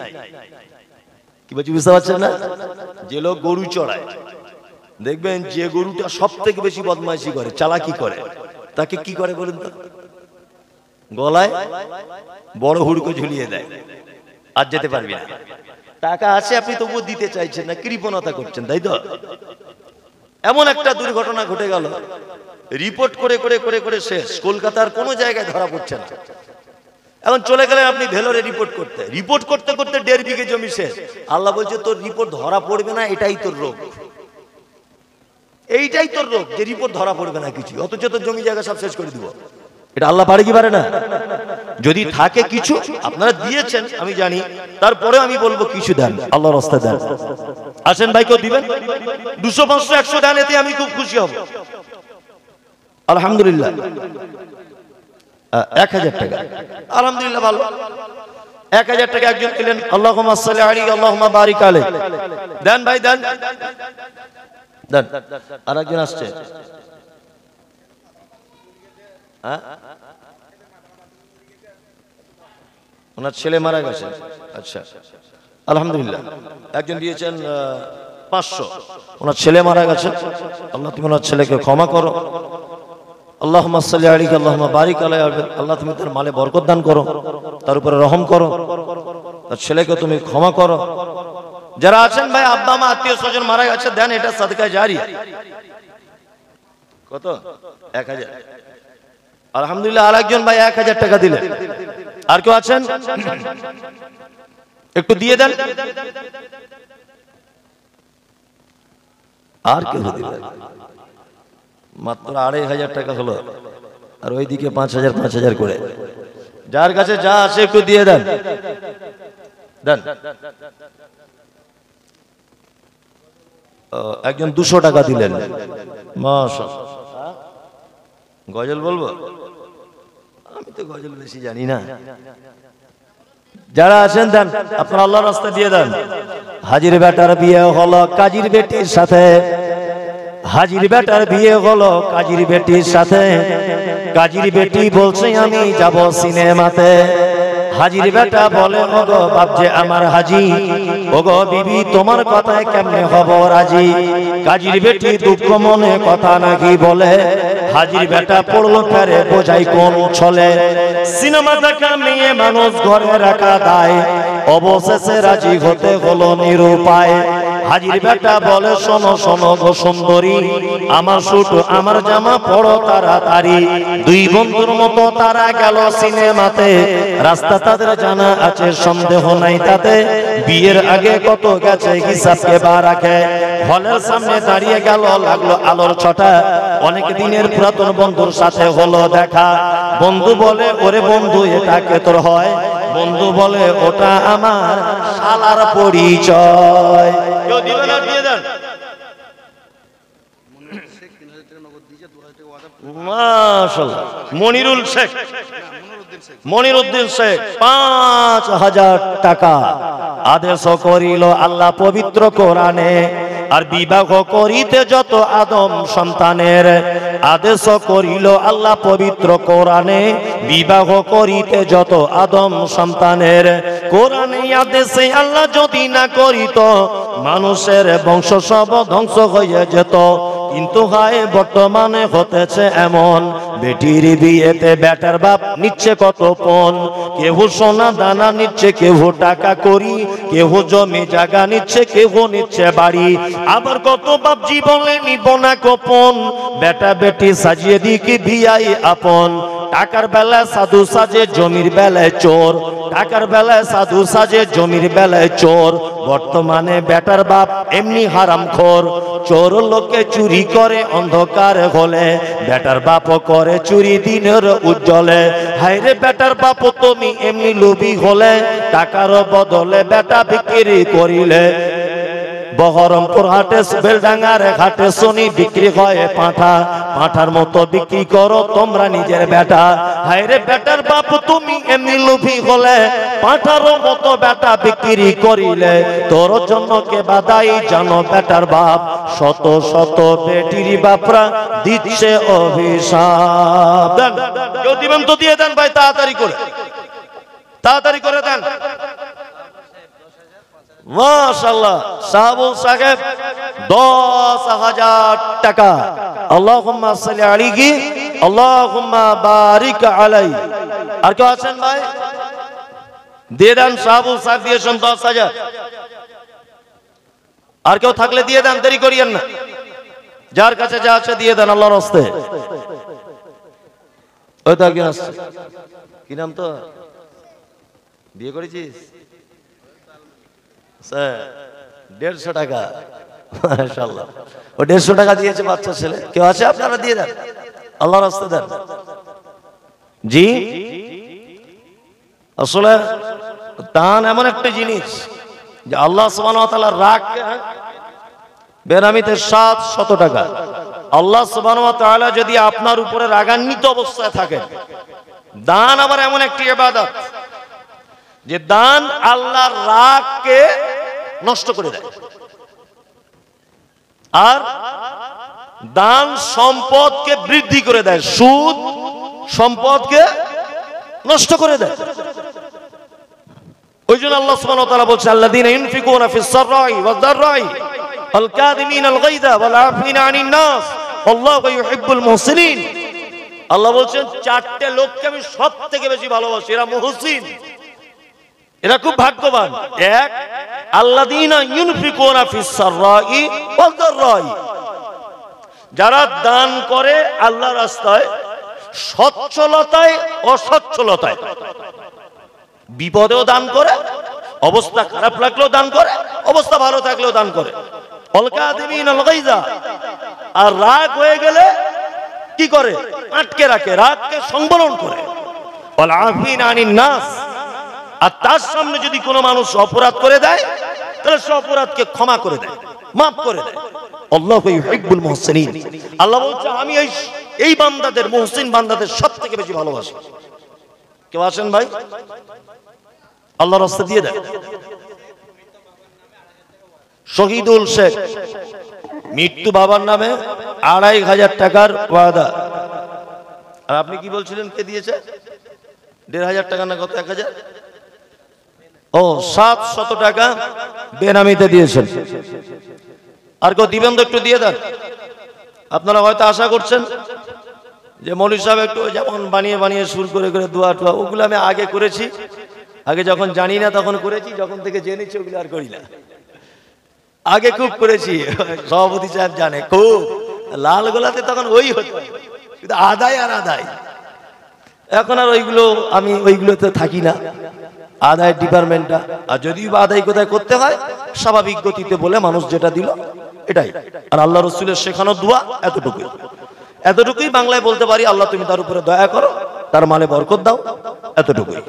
কি বলছি বুঝতে পারছেন না? যে লোক গরু চড়ায়, দেখবেন যে গরুটা সব থেকে বেশি বদমাইশি করে, চালাকি করে, তাকে কি করে বলুন তো? গলায় বড় হুড়কো ঝুলিয়ে দেয়, আর যেতে পারবি না। টাকা আছে আপনি তবুও দিতে চাইছেন না, কৃপণতা করছেন, তাই তো? এমন একটা দুর্ঘটনা ঘটে গেল, রিপোর্ট করে করে করে করে শেষ, কলকাতার কোনো জায়গায় ধরা পড়ছে না। এখন চলে গেলেন আপনি ভেলোরে রিপোর্ট করতে, রিপোর্ট করতে করতে 1.5 বিঘে জমি শেষ। আল্লাহ বলছে তোর রিপোর্ট ধরা পড়বে না, এটাই তোর রোগ, এইটাই তোর রোগ, যে রিপোর্ট ধরা পড়বে না কিছু, অথচ তোর জমি জায়গা সব শেষ করে দিব। এটা আল্লাহ পারে কি পারে না? যদি থাকে কিছু আপনারা দিয়েছেন আমি জানি, তারপরে আমি বলবো কিছু দেন, আল্লাহর রাস্তায় দেন। আসেন ভাই, কেউ দিবেন? 200, 500, 100 দেন, এতে আমি খুব খুশি হব। আলহামদুলিল্লাহ। 1000 টাকা, আলহামদুলিল্লাহ, ভালো। 1000 টাকা একজন দিলেন, আল্লাহুম্মা সাল্লি আলাইহি আল্লাহুম্মা বারিক আলাইহি। দেন ভাই, দেন দেন। আরেকজন আসছে, হ্যাঁ, ওনার ছেলে মারা গেছে। আচ্ছা, আলহামদুলিল্লাহ। একজন দিয়েছেন 500, ওনার ছেলে মারা গেছে। আল্লাহ তুমি ওনার ছেলেকে ক্ষমা করো। আল্লাহুম্মা সাল্লি আলাইহি আল্লাহুম্মা বারিক আলাইহি। আল্লাহ তুমি তার মালে বরকত দান করো, তার উপরে রহম করো, তার ছেলেকে তুমি ক্ষমা করো। যারা আছেন ভাই আব্বা মা আত্মীয় স্বজন মারা গেছে, দেন, এটা সাদকা জারিয়া। কত? 1000। আলহামদুলিল্লাহ। আরেকজন ভাই 1000 টাকা দিলেন। আর কেউ আছেন? একটু দিয়ে দেন। আর কেউ দিলেন? মাত্র 2500 টাকা হলো, আর ওইদিকে 5000 5000 করে। যার কাছে যা আছে একটু দিয়ে দেন, দেন। একজন 200 টাকা দিলেন। মাশাআল্লাহ। গজল বলবো? আমি তো গজল বেশি জানি না। যারা আছেন দেন, আপনারা আল্লাহর রাস্তায় দিয়ে দেন। হাজির বেটার বিয়ে হলো কাজীর বেটির সাথে, হাজির বেটার বিয়ে হলো কাজীর বেটির সাথে। কাজীর বেটি বলছে আমি যাব সিনেমাতে। হাজির বেটা বলে ওগো বাপ যে আমার হাজি, ওগো বিবি তোমার কথায় কেমনে হব রাজি। কাজীর বেটি দুঃখ মনে কথা নাকি বলে, হাজির বেটা পড়লো ফেরে বোঝাই কোন ছলে। সিনেমা দেখা মেয়ে মানুষ ঘরে রাখা দায়, অবশেষে রাজি হতে হলো নিরুপায়। হাজির বেটা বলে শোনো শোনো গো সুন্দরী, আমার শুট আমার জামা পড়ো তাড়াতাড়ি। দুই বন্ধুর মতো তারা গেল সিনেমাতে, রাস্তা তাদের জানা আছে সন্দেহ নাই তাতে। বিয়ের আগে কত গেছে হিসাব কে বা রাখে। হলের সামনে দাঁড়িয়ে গেল, লাগলো আলোর ছটা। অনেক দিনের পুরাতন বন্ধুর সাথে হলো দেখা। বন্ধু বলে ওরে বন্ধু এটা কে তোর হয়? বন্ধু বলে ওটা আমার শালার পরিচয়। কেউ দিবেন আর দিয়ে দেন। মাশাআল্লাহ। মনিরুল শেখ, মনিরউদ্দিন শেখ 5000 টাকা আদেশ করিল আল্লাহ পবিত্র কোরআনে। আর বিবাহ করিতে যত আদম সন্তানের, আদেশ করিল আল্লাহ পবিত্র কোরআনে। বিবাহ করিতে যত আদম সন্তানের, কোরআনে আদেশে আল্লাহ যদি না করিত, মানুষের বংশ সব ধ্বংস হয়ে যেত। কিন্তু হায় বর্তমানে হতেছে এমন, বেটির বিয়েতে বেটার বাপ নিচ্ছে কত পণ। কেহ সোনা দানা নিচ্ছে, কেহ টাকা করি, কেহ জমি জায়গা নিচ্ছে, কেহ নিচ্ছে বাড়ি। আবার কত বাপ জীবনে নিব না গোপন, বেটা বেটি সাজিয়ে দিকে বিয়াই আপন। টাকার বেলায় সাধু সাজে, জমির বেলায় চোর। টাকার বেলায় সাধু সাজে, জমির বেলায় চোর। বর্তমানে বেটার বাপ এমনি হারামখোর। চোর লোকে চুরি করে অন্ধকার হলে, বেটার বাপ করে চুরি দিনের উজ্জ্বলে। হায়রে বেটার বাপ তুমি এমনি লোভী হলে, টাকার বদলে বেটা বিক্রি করিলে। বহরমপুর হাটে বেলডাঙ্গার ঘাটে শনি বিক্রি হয় পাঁঠা, পাঁঠার মতো বিক্রি করো তোমরা নিজের বেটা। হায়রে বেটার বাপ তুমি এমনি লোভী হলে, পাঁঠার মতো বেটা বিক্রি করিলে। তোর জন্য কে বাদাই জানো বেটার বাপ, শত শত বেটির বাপরা দিচ্ছে অভিশাপ। দেন, কেউ দিবেন তো দিয়ে দেন ভাই, তাড়াতাড়ি করে, তাড়াতাড়ি করে দেন। মাশাআল্লাহ। সাহাবুল সাহেব 10000 টাকা। আল্লাহুম্মা সাল্লি আলাইহি আল্লাহুম্মা বারিক আলাইহি। আর কেউ আছেন ভাই? দিয়ে দেন। সাহাবুল সাহেব দিয়েছেন 10000। আর কেউ থাকলে দিয়ে দেন, দেরি করিয়েন না। যার কাছে যা আছে দিয়ে দেন আল্লাহর রাস্তায়। ওই তো একজন আসছে, কি নাম তো? বিয়ে করেছিস? 150 টাকা। মাশাআল্লাহ। ও 150 টাকা দিয়েছে বাচ্চা ছেলে। কেউ আছে? আপনারা দিয়ে দেন, আল্লাহর রাস্তায় দেন। জি, আসলে দান এমন একটা জিনিস যে আল্লাহ সুবহানাহু ওয়া তাআলা রাগ বেনামিতে 700 টাকা। আল্লাহ সুবহানাহু ওয়া তাআলা যদি আপনার উপরে রাগান্বিত অবস্থায় থাকেন, দান আবার এমন একটি ইবাদত যে দান আল্লাহর রাগকে নষ্ট করে দেয়। আর দান সম্পদকে বৃদ্ধি করে দেয়। সুদ সম্পদকে নষ্ট করে দেয়। ওই জন্য আল্লাহ সুবহানাহু ওয়া তাআলা বলছেন আল্লাযীনা ইউনফিকুনা ফিস সাররাই ওয়াদ দাররাই ওয়াল কাযিমিনাল গায়যা ওয়াল আফিনা আনিন নাস আল্লাহু ইউহিব্বুল মুহসিনিন। আল্লাহ বলছেন চারটি লোককে আমি সবথেকে বেশি ভালোবাসি, এরা মুহসিন, এরা খুব ভাগ্যবান। এক, আল্লাযীনা ইউনফিকুনা ফিস সাররাই ওয়াদ দাররাই, যারা দান করে আল্লাহর রাস্তায়, সচ্ছলতায় অসচ্ছলতায়, বিপদেও দান করে, অবস্থা খারাপ লাগলেও দান করে, অবস্থা ভালো থাকলেও দান করে। ওয়াল কাযিমিনাল গায়যা, আর রাগ হয়ে গেলে কি করে? আটকে রাখে, রাগকে সংবরণ করে। ওয়াল আফিনা আনিন নাস, আর তার সামনে যদি কোনো মানুষ অপরাধ করে দেয় তাহলে সে অপরাধকে ক্ষমা করে দেয়, মাফ করে দেয়। আল্লাহু ইউহিব্বুল মুহসিনিন, আল্লাহ বলছে আমি এই বান্দাদের, মুহসিন বান্দাদের সবথেকে বেশি ভালোবাসি। কেউ আছেন ভাই? আল্লাহর রাস্তা দিয়ে দেয়। শহীদুল শেখ, মৃত্যু বাবার নামে ২৫০০ টাকার ওয়াদা। আর আপনি কি বলছিলেন কে দিয়েছে? ১৫০০ টাকা না কত? ১০০০? ও ৭০০ টাকা বেনামিতে দিয়েছেন। আর কেউ দিবেন তো একটু দিয়ে দেন। আপনারা হয়তো আশা করছেন যে মৌলভী সাহেব একটু যেমন বানিয়ে বানিয়ে সুর করে করে দোয়া টোয়া, ওগুলো আমি আগে করেছি, আগে যখন জানি না তখন করেছি, যখন থেকে জেনেছি ওগুলো আর করি না। আগে খুব করেছি, সভাপতি সাহেব জানে, খুব লাল গোলাতে তখন ওই হতো, কিন্তু আদায় আর আদায়। এখন আর আমি ওইগুলোতে থাকি না, আদায় ডিপার্টমেন্টটা। আর যদি আদায় কোথায় করতে হয় স্বাভাবিক গতিতে বলে মানুষ যেটা দিল এটাই। আর আল্লাহ রসুলের শেখানো দোয়া এতটুকুই, এতটুকুই বাংলায় বলতে পারি, আল্লাহ তুমি তার উপরে দয়া করো, তার মালে বরকত দাও, এতটুকুই।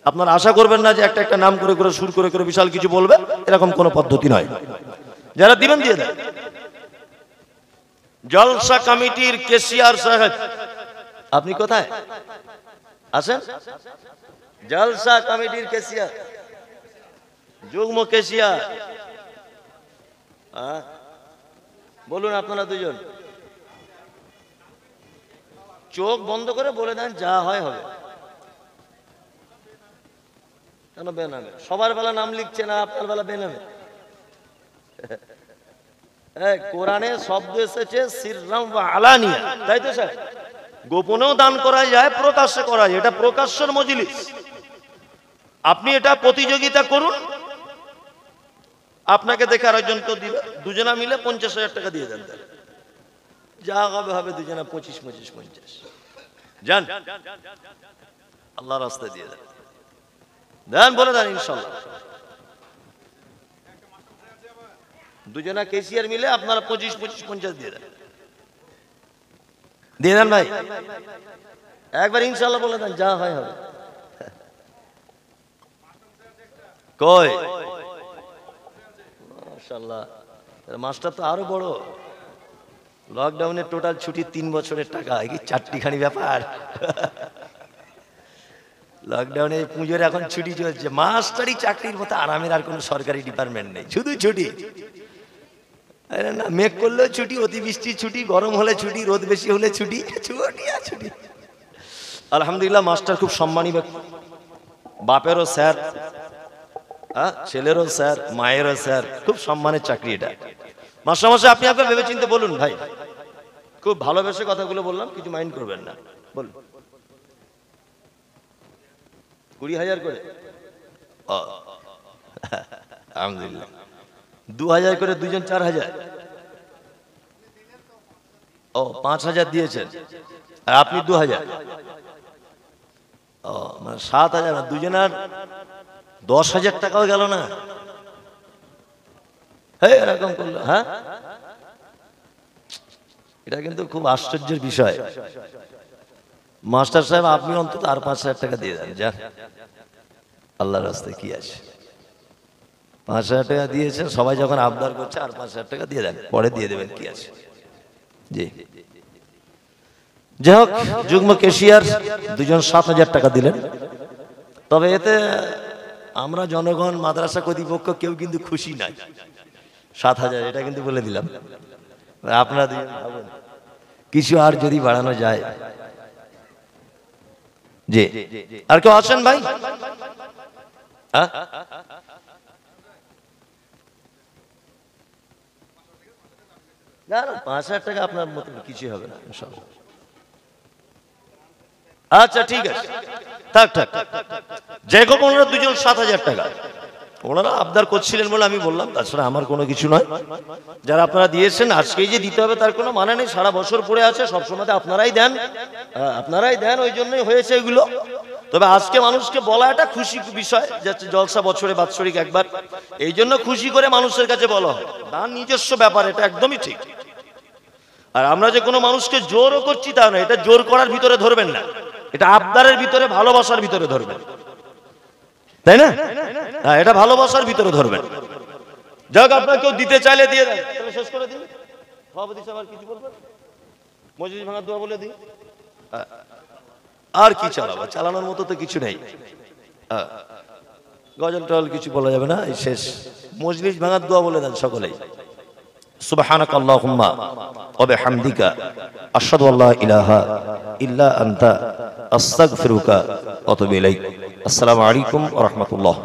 আপনারা আশা করবেন না যে একটা একটা নাম করে করে সুর করে করে বিশাল কিছু বলবে, এরকম কোনো পদ্ধতি নয়। যারা দিবেন দিয়ে দেন। জলসা কমিটির কেশিয়ার সাহেব, আপনি কোথায় আছেন? জলসা কমিটির কেশিয়ার, যুগ্ম কেশিয়ার, বলুন আপনারা দুজন। চোখ বন্ধ করে বলে দেন, যা হয় হবে। কেন বেনামে? সবার বেলা নাম লিখছে না, আপনার বেলা বেনামে? কোরআনে শব্দ এসেছে সিররাম ওয়া আলানিয়া, তাই তো স্যার? গোপনেও দান করা যায়, প্রকাশ্যে করা যায়, এটা প্রকাশ্যের মজলিস। আপনি এটা প্রতিযোগিতা করুন, আপনাকে দেখে আরেকজনকে দিবে, দুজনা মিলে ৫০০০০ টাকা দিয়ে দেন, যা হবে হবে, দুজনা ২৫, ২৫, ৫০ যান, আল্লাহ রাস্তায় দিয়ে দেন, দেন বলে দেন ইনশাল্লাহ। দুজনা কেসিয়ার মিলে আপনারা ২৫, ২৫, ৫০ দিয়ে দেন, দিয়ে দেন ভাই, একবার ইনশাল্লাহ বলে দেন, যা হয় হবে। কই মাশাআল্লাহ, মাস্টার তো আরো বড়। লকডাউনে টোটাল ছুটি ৩ বছরের টাকা, কি চারটিখানি ব্যাপার। লকডাউনে পুজোর এখন ছুটি চলছে, মাস্টারি চাকরির মতো আরামের আর কোনো সরকারি ডিপার্টমেন্ট নেই, শুধু ছুটি। না মেঘ করলেও ছুটি, অতিবৃষ্টি ছুটি, গরম হলে ছুটি, রোদ বেশি হলে ছুটি, ছুটি আর ছুটি। আলহামদুলিল্লাহ মাস্টার খুব সম্মানী ব্যক্তি, বাপেরও স্যার, ছেলেরও স্যার, মায়েরও স্যার, খুব সম্মানের চাকরি এটা। মাস্টারমশাই আপনি আপনার ভেবে চিন্তে বলুন ভাই, খুব ভালোবেসে কথাগুলো বললাম, কিছু মাইন্ড করবেন না, বলুন। ২০,০০০ করে, আলহামদুলিল্লাহ। ২,০০০ করে দুজন ৪,০০০, ও ৫,০০০ দিয়েছেন, আর আপনি ২,০০০, ও মানে ৭,০০০, দুজনের ১০,০০০ টাকাও গেল না। এরকম করলো, হ্যাঁ, এটা কিন্তু খুব আশ্চর্যের বিষয়। মাস্টার সাহেব আপনি অন্তত আর ৫,০০০ টাকা দিয়ে দেন, যান, আল্লাহর রাস্তায় কি আছে। ৫,০০০ টাকা দিয়েছেন, সবাই যখন আবদার করছে আর ৫,০০০ টাকা দিয়ে দেন, পরে দিয়ে দেবেন, কি আছে। জি, যাই হোক, যুগ্ম কেশিয়ার দুজন ৭,০০০ টাকা দিলেন। তবে এতে আমরা জনগণ, মাদ্রাসা কর্তৃপক্ষ কেউ কিন্তু খুশি নাই। ৭,০০০, এটা কিন্তু বলে দিলাম। আপনারা দুজন ভাবুন, কিছু আর যদি বাড়ানো যায়। জি, আর কেউ আছেন ভাই? না না, 5,000 টাকা আপনার মতো কিছু হবে না ইনশাআল্লাহ। আচ্ছা ঠিক আছে, থাক থাক, যে কোনো ওনারা দুজন 7,000 টাকা ওনারা আবদার করছিলেন বলে আমি বললাম, তাছাড়া আমার কোনো কিছু নয়। যারা আপনারা দিয়েছেন আজকেই যে দিতে হবে তার কোনো মানে নেই, সারা বছর পড়ে আছে, সবসময় আপনারাই দেন, ওই জন্যই হয়েছে এগুলো। তবে আজকে মানুষকে বলা একটা খুশি বিষয়, যাচ্ছে জলসা বছরে বাৎসরিক একবার, এই জন্য খুশি করে মানুষের কাছে বলা হয়, তার নিজস্ব ব্যাপার, এটা একদমই ঠিক। আর আমরা যে কোনো মানুষকে জোরও করছি তা না, এটা জোর করার ভিতরে ধরবেন না, এটা আবদারের ভিতরে, ভালোবাসার ভিতরে ধরবেন, তাই না? হ্যাঁ, এটা ভালোবাসার ভিতরে ধরবেন। যাক, আপনার কেউ দিতে চাইলে দিয়ে দেন, তাহলে শেষ করে দিন। সভাপতি সাহেব আর কিছু বলবেন? মজলিস ভাঙার দোয়া বলে দিন। আর কি চালাবো, চালানোর মতো তো কিছু নেই। গজল টল কিছু বলা যাবে না, এই শেষ। মজলিস ভাঙার দোয়া বলে দেন সকলেই। সুবহানাক আল্লাহুম্মা ওয়া বিহামদিকা আশহাদু আল্লা ইলাহা ইল্লা আনতা আস্তাগফিরুকা ওয়া আতুবু ইলাইক। আসসালামু আলাইকুম ওয়া রাহমাতুল্লাহ।